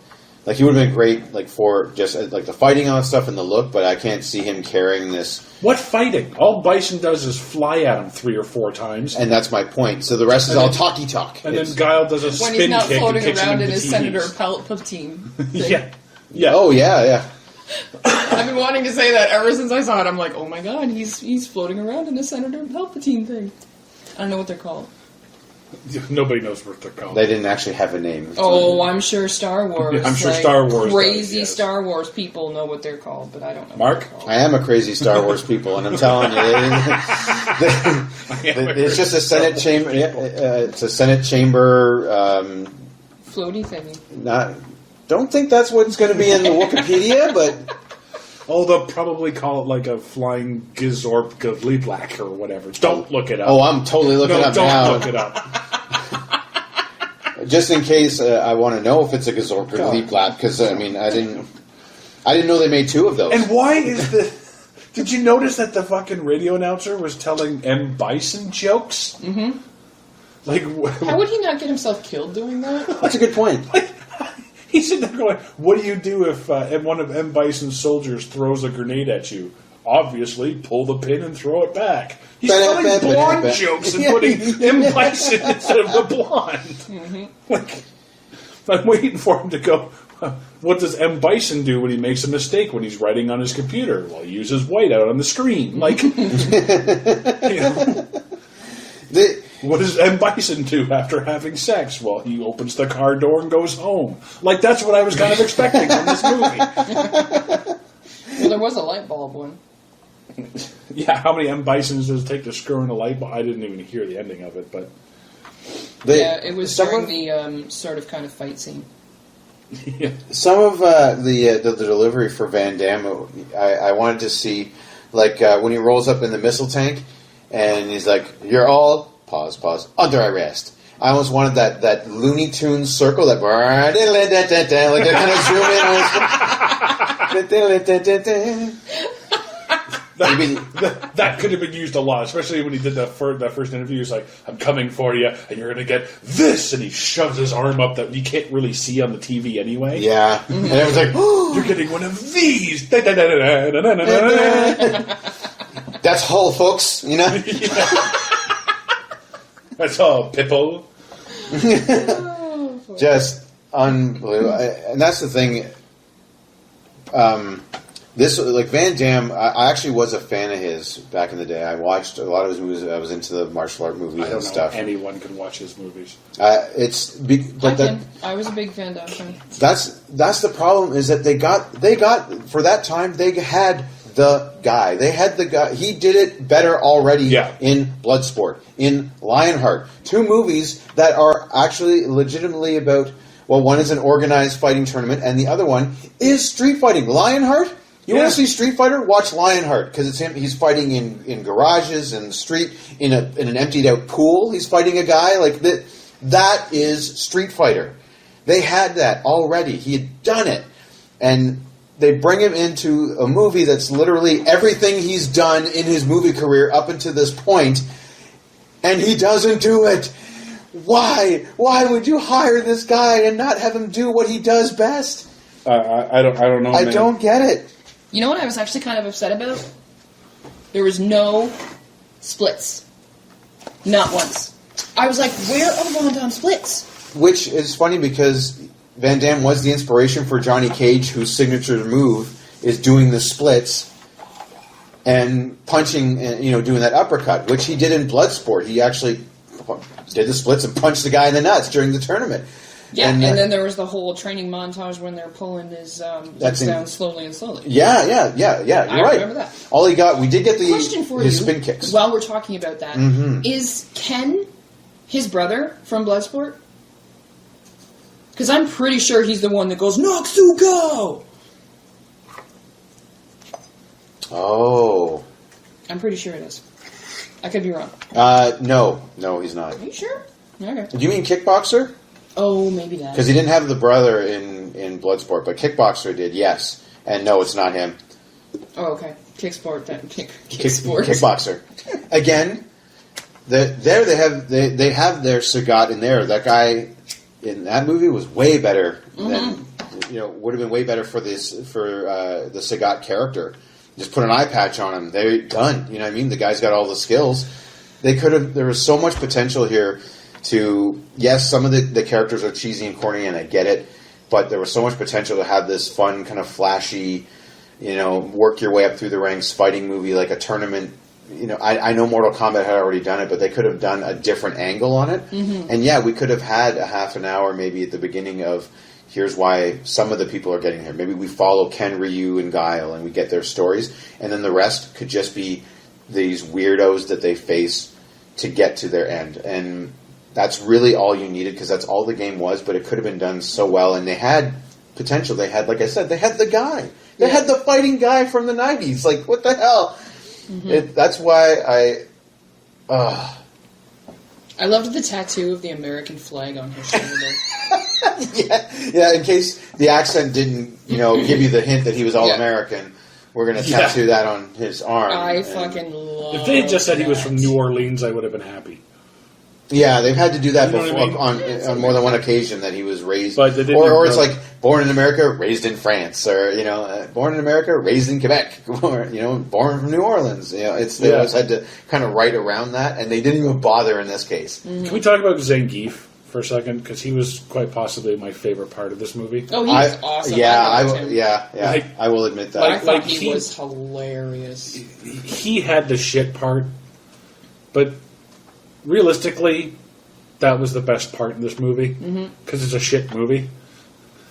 Like, he would have been great, like, for just, like, the fighting and stuff and the look, but I can't see him carrying this... What fighting? All Bison does is fly at him 3 or 4 times. And that's my point. So the rest is all talky talk. And then Guile does a spin kick when he's not floating and around in his Senator Palpatine thing. Yeah. Oh, yeah. I've been wanting to say that ever since I saw it. I'm like, oh my god, he's floating around in the Senator Palpatine thing. I don't know what they're called. Nobody knows what they're called. They didn't actually have a name. Oh, I'm sure Star Wars. Yeah, I'm sure Star Wars Crazy does, yes. Star Wars people know what they're called, but I don't know. Mark? What they're called. I am a crazy Star Wars people, and I'm telling you, it's just a Senate chamber. It's a Senate chamber. Floaty thingy. Don't think that's what's going to be in the Wikipedia, but Oh, they'll probably call it like a flying Gizorp Gavliblak or whatever. Don't look it up. oh, I'm totally looking up don't now. look it up. Just in case I want to know if it's a Gazorp or Leaplat, because I didn't know they made two of those. And why is the? Did you notice that the fucking radio announcer was telling M. Bison jokes? Mm-hmm. Like, How would he not get himself killed doing that? That's a good point. he's sitting there going, "What do you do if one of M. Bison's soldiers throws a grenade at you? Obviously, pull the pin and throw it back." He's telling blonde jokes and putting M. Bison instead of the blonde. Mm-hmm. Like, I'm waiting for him to go. What does M. Bison do when he makes a mistake when he's writing on his computer? Well, he uses whiteout on the screen. Like, what does M. Bison do after having sex? Well, he opens the car door and goes home. Like, that's what I was kind of expecting from this movie. Well, there was a light bulb one. Yeah, how many M. Bisons does it take to screw in a light bulb? I didn't even hear the ending of it, but... It was during the sort of kind of fight scene. Yeah. Some of the delivery for Van Damme, I wanted to see, like when he rolls up in the missile tank, and he's like, "You're all pause under arrest." I almost wanted that Looney Tunes circle that like they kind of zoom in. That could have been used a lot, especially when he did that first interview. He's like, "I'm coming for you, and you're going to get this," and he shoves his arm up that you can't really see on the TV anyway. Yeah, and it was like, "You're getting one of these." That's Hull, folks. You know. That's all, Pippo. Just unbelievable, and that's the thing. This, like Van Damme, I actually was a fan of his back in the day. I watched a lot of his movies. I was into the martial art movies and stuff. Anyone can watch his movies. I was a big Van Damme fan. That's the problem, is that they got for that time, they had the guy. They had the guy. He did it better already in Bloodsport, in Lionheart. Two movies that are actually legitimately about, well, one is an organized fighting tournament, and the other one is street fighting. Lionheart? You want to see Street Fighter? Watch Lionheart, because it's him. He's fighting in garages, in the street, in an emptied out pool. He's fighting a guy like that. That is Street Fighter. They had that already. He had done it, and they bring him into a movie that's literally everything he's done in his movie career up until this point, and he doesn't do it. Why? Why would you hire this guy and not have him do what he does best? I don't know. I don't get it. You know what I was actually kind of upset about? There was no splits. Not once. I was like, where are Van Damme splits? Which is funny, because Van Damme was the inspiration for Johnny Cage, whose signature move is doing the splits and punching, doing that uppercut, which he did in Bloodsport. He actually did the splits and punched the guy in the nuts during the tournament. Yeah, and then there was the whole training montage when they're pulling his hips down slowly and slowly. Yeah. You're right. I remember that. All he got, we did get Question for his you, spin kicks. while we're talking about that, is Ken his brother from Bloodsport? Because I'm pretty sure he's the one that goes, Noxugo! Oh. I'm pretty sure it is. I could be wrong. No, he's not. Are you sure? Okay. Do you mean Kickboxer? Oh, maybe that. Because he didn't have the brother in Bloodsport, but Kickboxer did, yes. And no, it's not him. Oh, okay. Kicksport. Kicksport. Kickboxer. Again, they have their Sagat in there. That guy in that movie was way better than would have been way better for the Sagat character. Just put an eye patch on him. They're done. You know what I mean? The guy's got all the skills. They could have. There was so much potential here. Yes, some of the characters are cheesy and corny, and I get it, but there was so much potential to have this fun, kind of flashy, work your way up through the ranks fighting movie, like a tournament, I know Mortal Kombat had already done it, but they could have done a different angle on it. Mm-hmm. And yeah, we could have had a half an hour maybe at the beginning of here's why some of the people are getting here. Maybe we follow Ken, Ryu, and Guile, and we get their stories, and then the rest could just be these weirdos that they face to get to their end. And that's really all you needed, because that's all the game was, but it could have been done so well. And they had potential. They had, like I said, they had the guy. They had the fighting guy from the 90s. Like, what the hell? Mm-hmm. That's why I loved the tattoo of the American flag on his shoulder. yeah. In case the accent didn't, give you the hint that he was all American, we're going to tattoo that on his arm. I fucking love. If they had just said he was from New Orleans, I would have been happy. Yeah, they've had to do that before what I mean? on more than one occasion that he was raised, but they didn't or it's like born in America, raised in France, or born in America, raised in Quebec, or born from New Orleans. They always had to kind of write around that, and they didn't even bother in this case. Mm-hmm. Can we talk about Zangief for a second, because he was quite possibly my favorite part of this movie? Oh, he was awesome. Yeah, I will admit that. I thought he was hilarious. He had the shit part, but realistically, that was the best part in this movie, because it's a shit movie.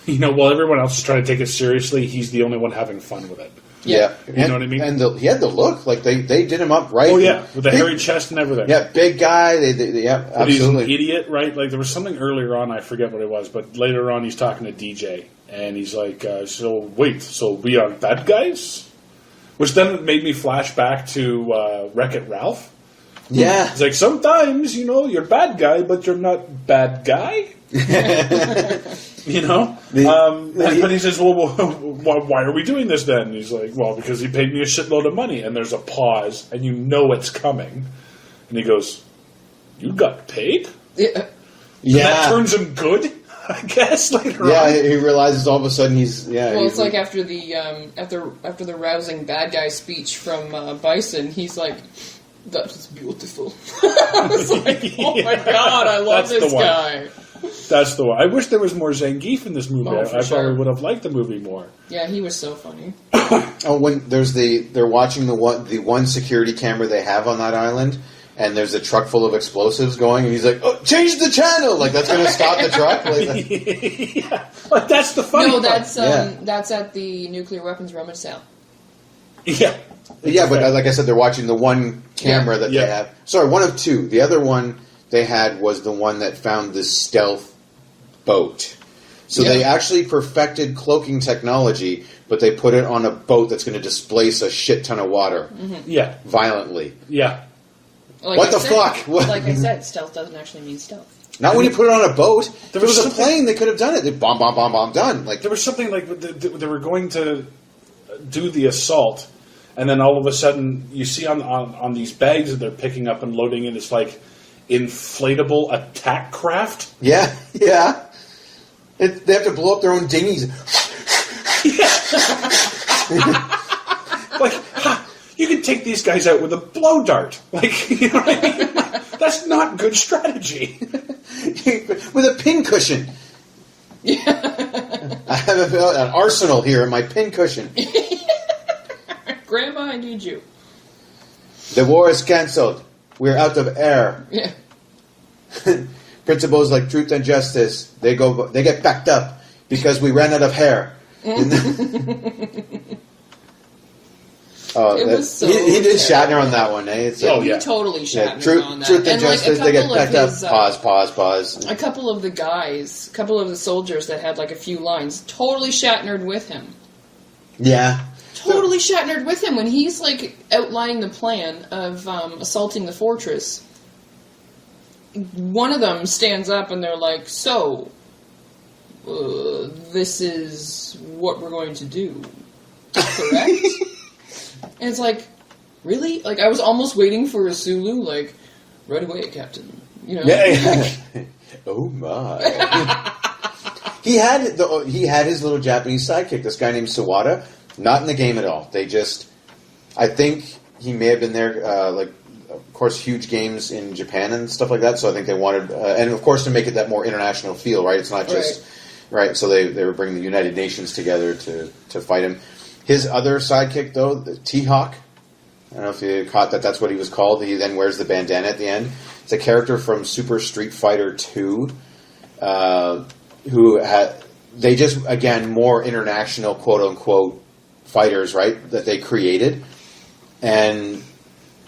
While everyone else is trying to take it seriously, he's the only one having fun with it. Yeah. You know what I mean? And he had the look. Like, they did him up right. Oh, yeah. With the hairy chest and everything. Yeah, big guy. Absolutely. But he's an idiot, right? Like, there was something earlier on, I forget what it was, but later on he's talking to DJ, and he's like, so we are bad guys? Which then made me flash back to Wreck-It Ralph. Yeah. It's like, sometimes, you're bad guy, but you're not bad guy. But he says, well, why are we doing this then? And he's like, well, because he paid me a shitload of money. And there's a pause, and it's coming. And he goes, you got paid? Yeah. And that turns him good, I guess, later on. Yeah, he realizes all of a sudden he's... Well, it's like after the rousing bad guy speech from Bison, he's like... That was beautiful. I was like, oh my god, I love this guy. That's the one. I wish there was more Zangief in this movie. I probably would have liked the movie more. Yeah, he was so funny. When they're watching the one security camera they have on that island, and there's a truck full of explosives going, and he's like, "Oh, change the channel!" Like that's going to stop the truck. Like that's the funny. No, that's at the nuclear weapons rummage sale. Yeah. Yeah, but like I said, they're watching the one camera that they have. Sorry, one of two. The other one they had was the one that found this stealth boat. So they actually perfected cloaking technology, but they put it on a boat that's going to displace a shit ton of water. Mm-hmm. Yeah. Violently. Yeah. Like fuck? Like I said, stealth doesn't actually mean stealth. Not when you put it on a boat. If it was a plane, they could have done it. They bomb, done. Like there was something like they were going to do the assault, and then all of a sudden you see on these bags that they're picking up and loading in, it's like inflatable attack craft. Yeah. They have to blow up their own dinghies. Like, you can take these guys out with a blow dart. Like, you know what I mean? Like, that's not good strategy. With a pin cushion. Yeah. I have an arsenal here in my pin cushion. Grandma, I need you. The war is cancelled. We're out of air. Yeah. Principles like truth and justice, they get backed up because we ran out of hair. He did Shatner on that one, eh? He totally Shatner on that. Truth and justice, they get backed up. Pause. A couple of the soldiers that had like a few lines, totally Shatnered with him. Yeah. Totally Shatnered with him when he's like outlining the plan of assaulting the fortress. One of them stands up and they're like, so, this is what we're going to do, correct? And it's like, really? Like, I was almost waiting for a Sulu, like, right away, Captain. You know? Yeah. Oh, my. He had his little Japanese sidekick, this guy named Sawada, not in the game at all. I think he may have been there, of course, huge games in Japan and stuff like that. So I think they wanted, and of course, to make it that more international feel, right? It's not just right. So they were bringing the United Nations together to fight him. His other sidekick, though, the T-Hawk, I don't know if you caught that. That's what he was called. He then wears the bandana at the end. It's a character from Super Street Fighter 2, who had... They just, again, more international, quote-unquote, fighters, right, that they created. And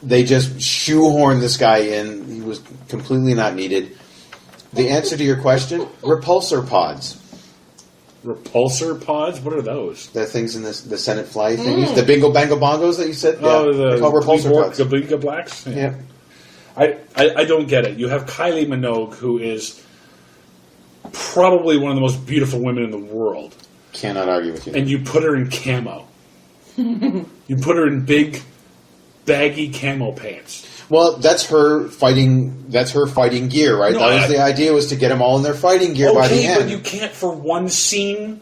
they just shoehorned this guy in. He was completely not needed. The answer to your question, repulsor pods. Repulsor pods? What are those? The things in the Senate fly thingies. The bingo bango bongos that you said? Oh, yeah. They're called repulsor pods. The Blinka Blacks? Yeah. I don't get it. You have Kylie Minogue, who is probably one of the most beautiful women in the world. Cannot argue with you. And you put her in camo. You put her in big, baggy camo pants. Well, that's her fighting gear, right? No, That was the idea, was to get them all in their fighting gear by the Okay, end. but you can't for one scene.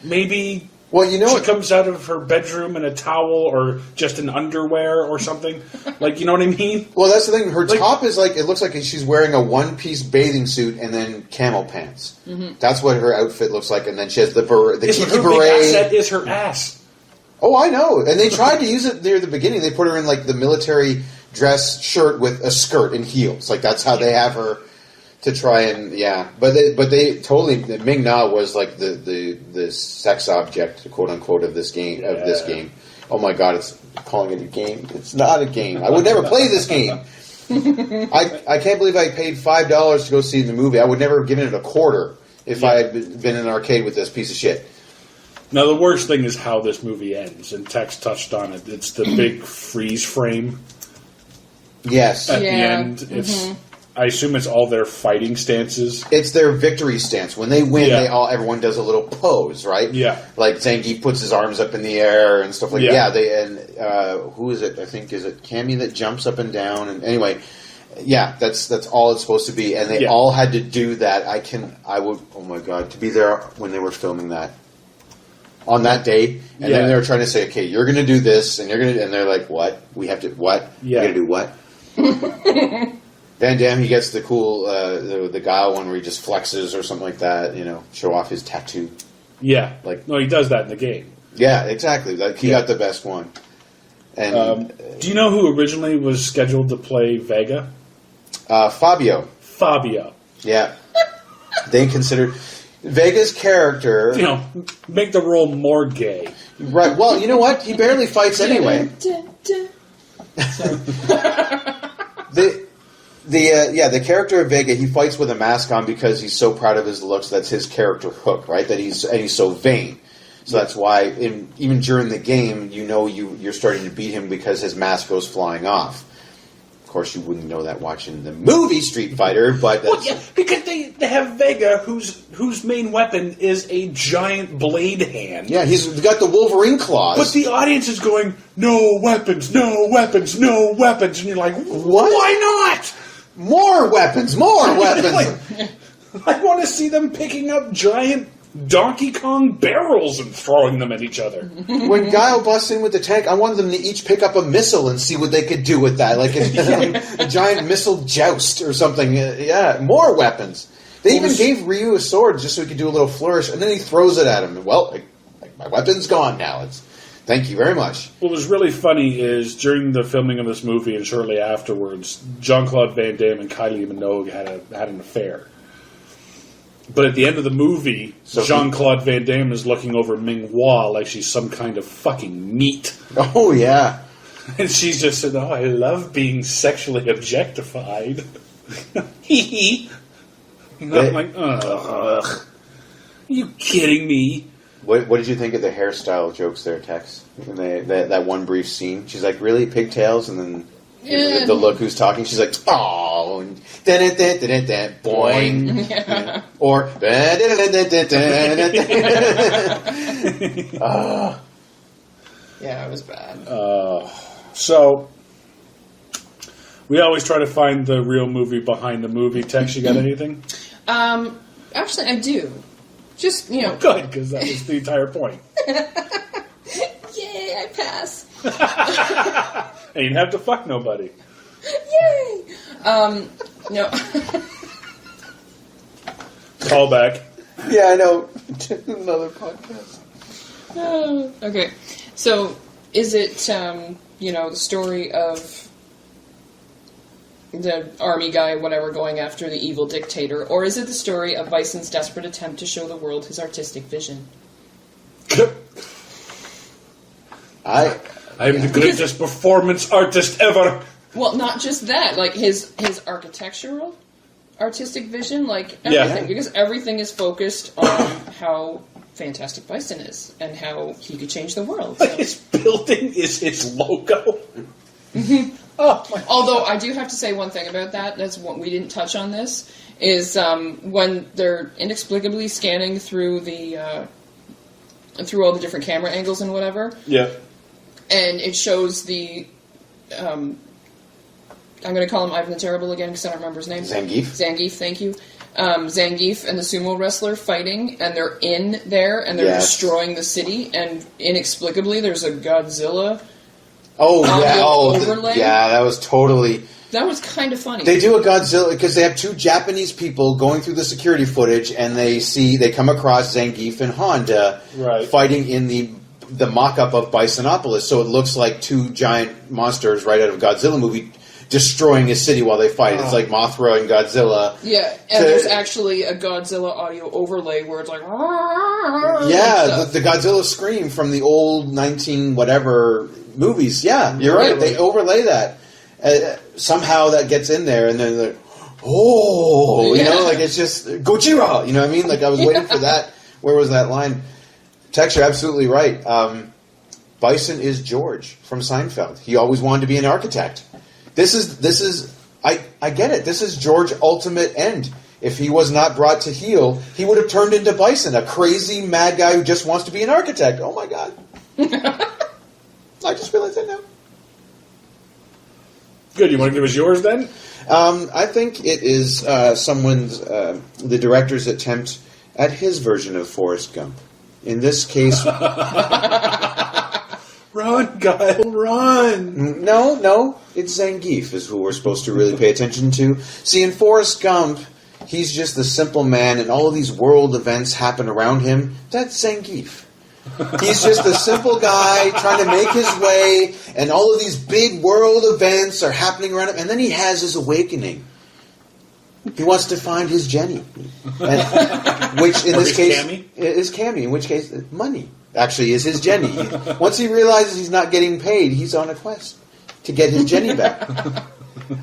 Maybe Well, you know she what? comes out of her bedroom in a towel or just in underwear or something. Like, you know what I mean? Well, that's the thing. Her top is like, it looks like she's wearing a one-piece bathing suit and then camel pants. Mm-hmm. That's what her outfit looks like. And then she has the kiki Her beret. big asset is her ass. Oh, I know. And they tried to use it near the beginning. They put her in like the military dress shirt with a skirt and heels. Like that's how they have her to try and But they totally, Ming Na was like the sex object, quote unquote, of this game. Oh my God, it's calling it a game. It's not a game. I would never play this game. I can't believe I paid $5 to go see the movie. I would never have given it a quarter if I had been in an arcade with this piece of shit. Now, the worst thing is how this movie ends, and Tex touched on it. It's the big freeze frame. Yes. At the end. It's. I assume it's all their fighting stances. It's their victory stance. When they win, everyone does a little pose, right? Yeah. Like Zangief puts his arms up in the air and stuff like that. Who is it? I think, is it Cammy that jumps up and down? And anyway, that's all it's supposed to be. And they all had to do that. Oh my God, to be there when they were filming that. On that day, and then they were trying to say, okay, you're going to do this, and and they're like, what? We have to, what? Yeah. We're going to do what? Van Damme, he gets the cool, the guile one where he just flexes or something like that, show off his tattoo. Yeah. No, he does that in the game. Yeah, exactly. Like, he got the best one. And do you know who originally was scheduled to play Vega? Fabio. Yeah. They considered... Vega's character... make the role more gay. Right. Well, you know what? He barely fights anyway. The character of Vega, he fights with a mask on because he's so proud of his looks. That's his character hook, right? And he's so vain. So that's why, even during the game, you're starting to beat him because his mask goes flying off. Of course, you wouldn't know that watching the movie Street Fighter, but because they have Vega, whose main weapon is a giant blade hand. Yeah, he's got the Wolverine claws. But the audience is going, no weapons, no weapons, no weapons, and you're like, what? Why not? More weapons, more weapons. I want to see them picking up giant Donkey Kong barrels and throwing them at each other. When Guile busts in with the tank, I wanted them to each pick up a missile and see what they could do with that. Like a giant missile joust or something. More weapons. They even gave Ryu a sword just so he could do a little flourish, and then he throws it at him. Well, my weapon's gone now. Thank you very much. What was really funny is during the filming of this movie and shortly afterwards, Jean-Claude Van Damme and Kylie Minogue had an affair. But at the end of the movie, Jean-Claude Van Damme is looking over Ming Hua like she's some kind of fucking meat. Oh, yeah. And she's just said, I love being sexually objectified. Hee. And I'm like, ugh. Are you kidding me? What did you think of the hairstyle jokes there, Tex? That one brief scene. She's like, really? Pigtails? And then the look who's talking, she's like, oh, and boing. Yeah. Or, Yeah, it was bad. So, we always try to find the real movie behind the movie. Tex, you got anything? Actually, I do. Just, Good, because that was the entire point. Yay, I pass. And you didn't have to fuck nobody. Yay! No. Call back. yeah, I know. Another podcast. Okay. So, is it the story of the army guy, whatever, going after the evil dictator? Or is it the story of Bison's desperate attempt to show the world his artistic vision? I'm the greatest performance artist ever. Well, not just that, like his architectural artistic vision, like everything, because everything is focused on how fantastic Bison is and how he could change the world. So. His building is his logo. Mm-hmm. Oh, my Although I do have to say one thing about that. That's what we didn't touch on. This is when they're inexplicably scanning through the through all the different camera angles and whatever. Yeah. And it shows the. I'm going to call him Ivan the Terrible again because I don't remember his name. Zangief, thank you. Zangief and the sumo wrestler fighting, and they're in there, and they're destroying the city, and inexplicably there's a Godzilla overlay. That was totally... That was kind of funny. They do a Godzilla, because they have two Japanese people going through the security footage, and they come across Zangief and Honda fighting in the mock-up of Bisonopolis, so it looks like two giant monsters right out of a Godzilla movie destroying a city while they fight. It's like Mothra and Godzilla. Yeah, and there's actually a Godzilla audio overlay where it's like... Yeah, the Godzilla scream from the old 19-whatever movies. Yeah, you're right. They overlay that. Somehow that gets in there, and then like, it's just Gojira, you know what I mean? Like, I was waiting for that. Where was that line? Tex, you're absolutely right. Bison is George from Seinfeld. He always wanted to be an architect. This is I get it. This is George's ultimate end. If he was not brought to heel, he would have turned into Bison, a crazy mad guy who just wants to be an architect. Oh my God. I just realized that now. Good. You want to give us yours then? I think it is the director's attempt at his version of Forrest Gump. In this case... Run, Guile, run! No, it's Zangief is who we're supposed to really pay attention to. See, in Forrest Gump, he's just the simple man, and all of these world events happen around him. That's Zangief. He's just a simple guy trying to make his way, and all of these big world events are happening around him, and then he has his awakening. He wants to find his Jenny. Which, in this case, is Cammy, in which case, money. Actually, is his Jenny. Once he realizes he's not getting paid, he's on a quest to get his Jenny back.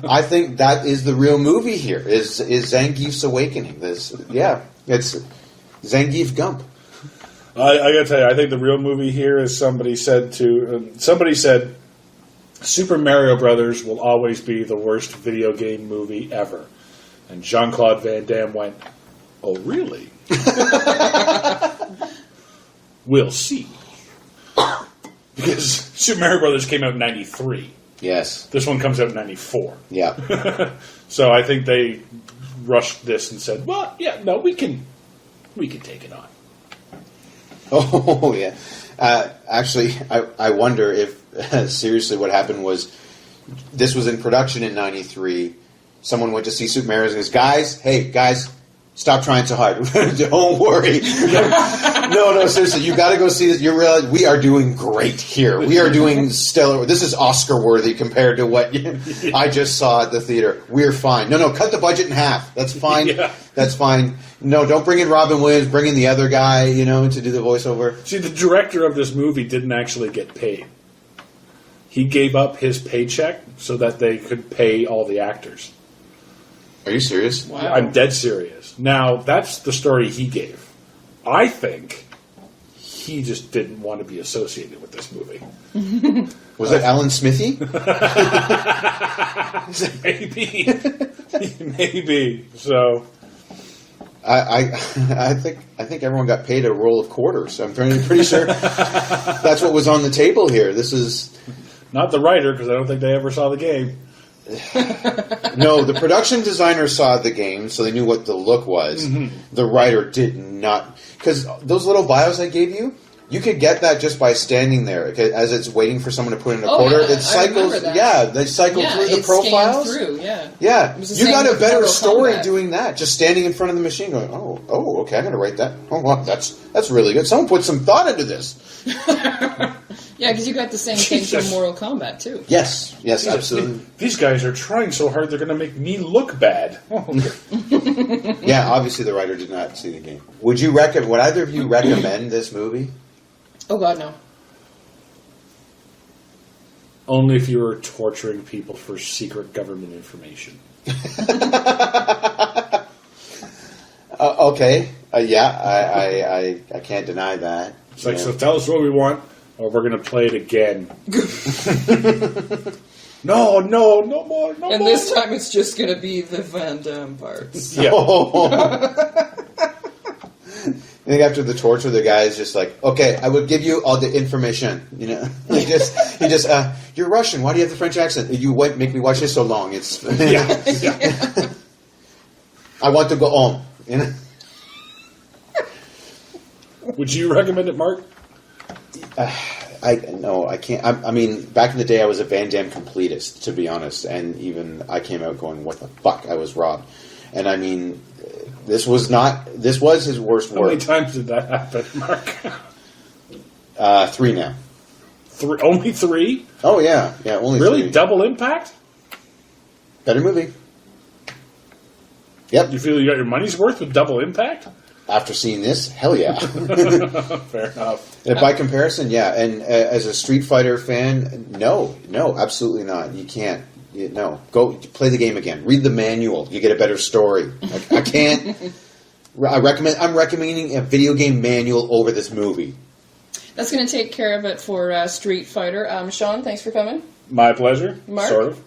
I think that is the real movie here. Is Zangief's awakening? It's Zangief Gump. I gotta tell you, I think the real movie here is somebody said Super Mario Brothers will always be the worst video game movie ever, and Jean-Claude Van Damme went, "Oh, really?" We'll see. Because Super Mario Brothers came out in 93. Yes. This one comes out in 94. Yeah. So I think they rushed this and said, well, yeah, no, we can take it on. Oh, yeah. Actually, I wonder if, seriously, what happened was, this was in production in 93. Someone went to see Super Mario and goes, guys, stop trying so hard. Don't worry. No, seriously, you got to go see this. You realize we are doing great here. We are doing stellar. This is Oscar-worthy compared to what I just saw at the theater. We're fine. No, cut the budget in half. That's fine. Yeah. That's fine. No, don't bring in Robin Williams. Bring in the other guy, to do the voiceover. See, the director of this movie didn't actually get paid. He gave up his paycheck so that they could pay all the actors. Are you serious? Wow. I'm dead serious. Now, that's the story he gave. I think he just didn't want to be associated with this movie. Was that Alan Smithy? Maybe. So, I think everyone got paid a roll of quarters. I'm pretty sure that's what was on the table here. This is not the writer, because I don't think they ever saw the game. No, the production designer saw the game, so they knew what the look was. Mm-hmm. The writer did not. Because those little bios I gave you, You could get that just by standing there as it's waiting for someone to put in a quarter. Yeah, it cycles. that. Yeah, they cycle through the profiles. Through, yeah. Yeah, you got a better story Kombat. doing that. Just standing in front of the machine, going, "Oh, okay, I'm going to write that. Oh, wow, that's really good. Someone put some thought into this." Yeah, because you got the same thing from Mortal Kombat too. Yes, absolutely. These guys are trying so hard; they're going to make me look bad. Yeah, obviously the writer did not see the game. Would either of you recommend this movie? Oh God, no. Only if you were torturing people for secret government information. Okay. I can't deny that. It's like, so tell us what we want, or we're going to play it again. No more. And this time it's just going to be the Van Damme parts. Yeah. I think after the torture, the guy is just like, okay, I will give you all the information. You know, he just, you're Russian. Why do you have the French accent? You make me watch this so long. It's, Yeah. I want to go home. You know. Would you recommend it, Mark? I can't. I mean, back in the day, I was a Van Damme completist, to be honest, and even I came out going, "What the fuck?" I was robbed, and I mean, this was his worst How work. many times did that happen, Mark? 3 now. 3? Only 3? Oh yeah, only Really? 3. Double Impact? Better movie. Yep. You feel you got your money's worth with Double Impact? After seeing this, hell yeah. Fair enough. By comparison, yeah. And as a Street Fighter fan, no, absolutely not. You can't. No, go play the game again. Read the manual. You get a better story. I can't. I'm recommending a video game manual over this movie. That's going to take care of it for Street Fighter. Sean, thanks for coming. My pleasure. Mark? Sort of.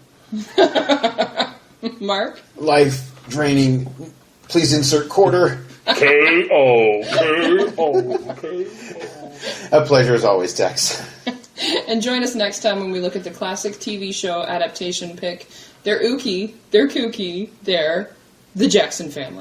Mark? Life draining. Please insert quarter. K.O. A pleasure as always, Tex. And join us next time when we look at the classic TV show adaptation pick. They're ooky, they're kooky, they're the Jackson Family.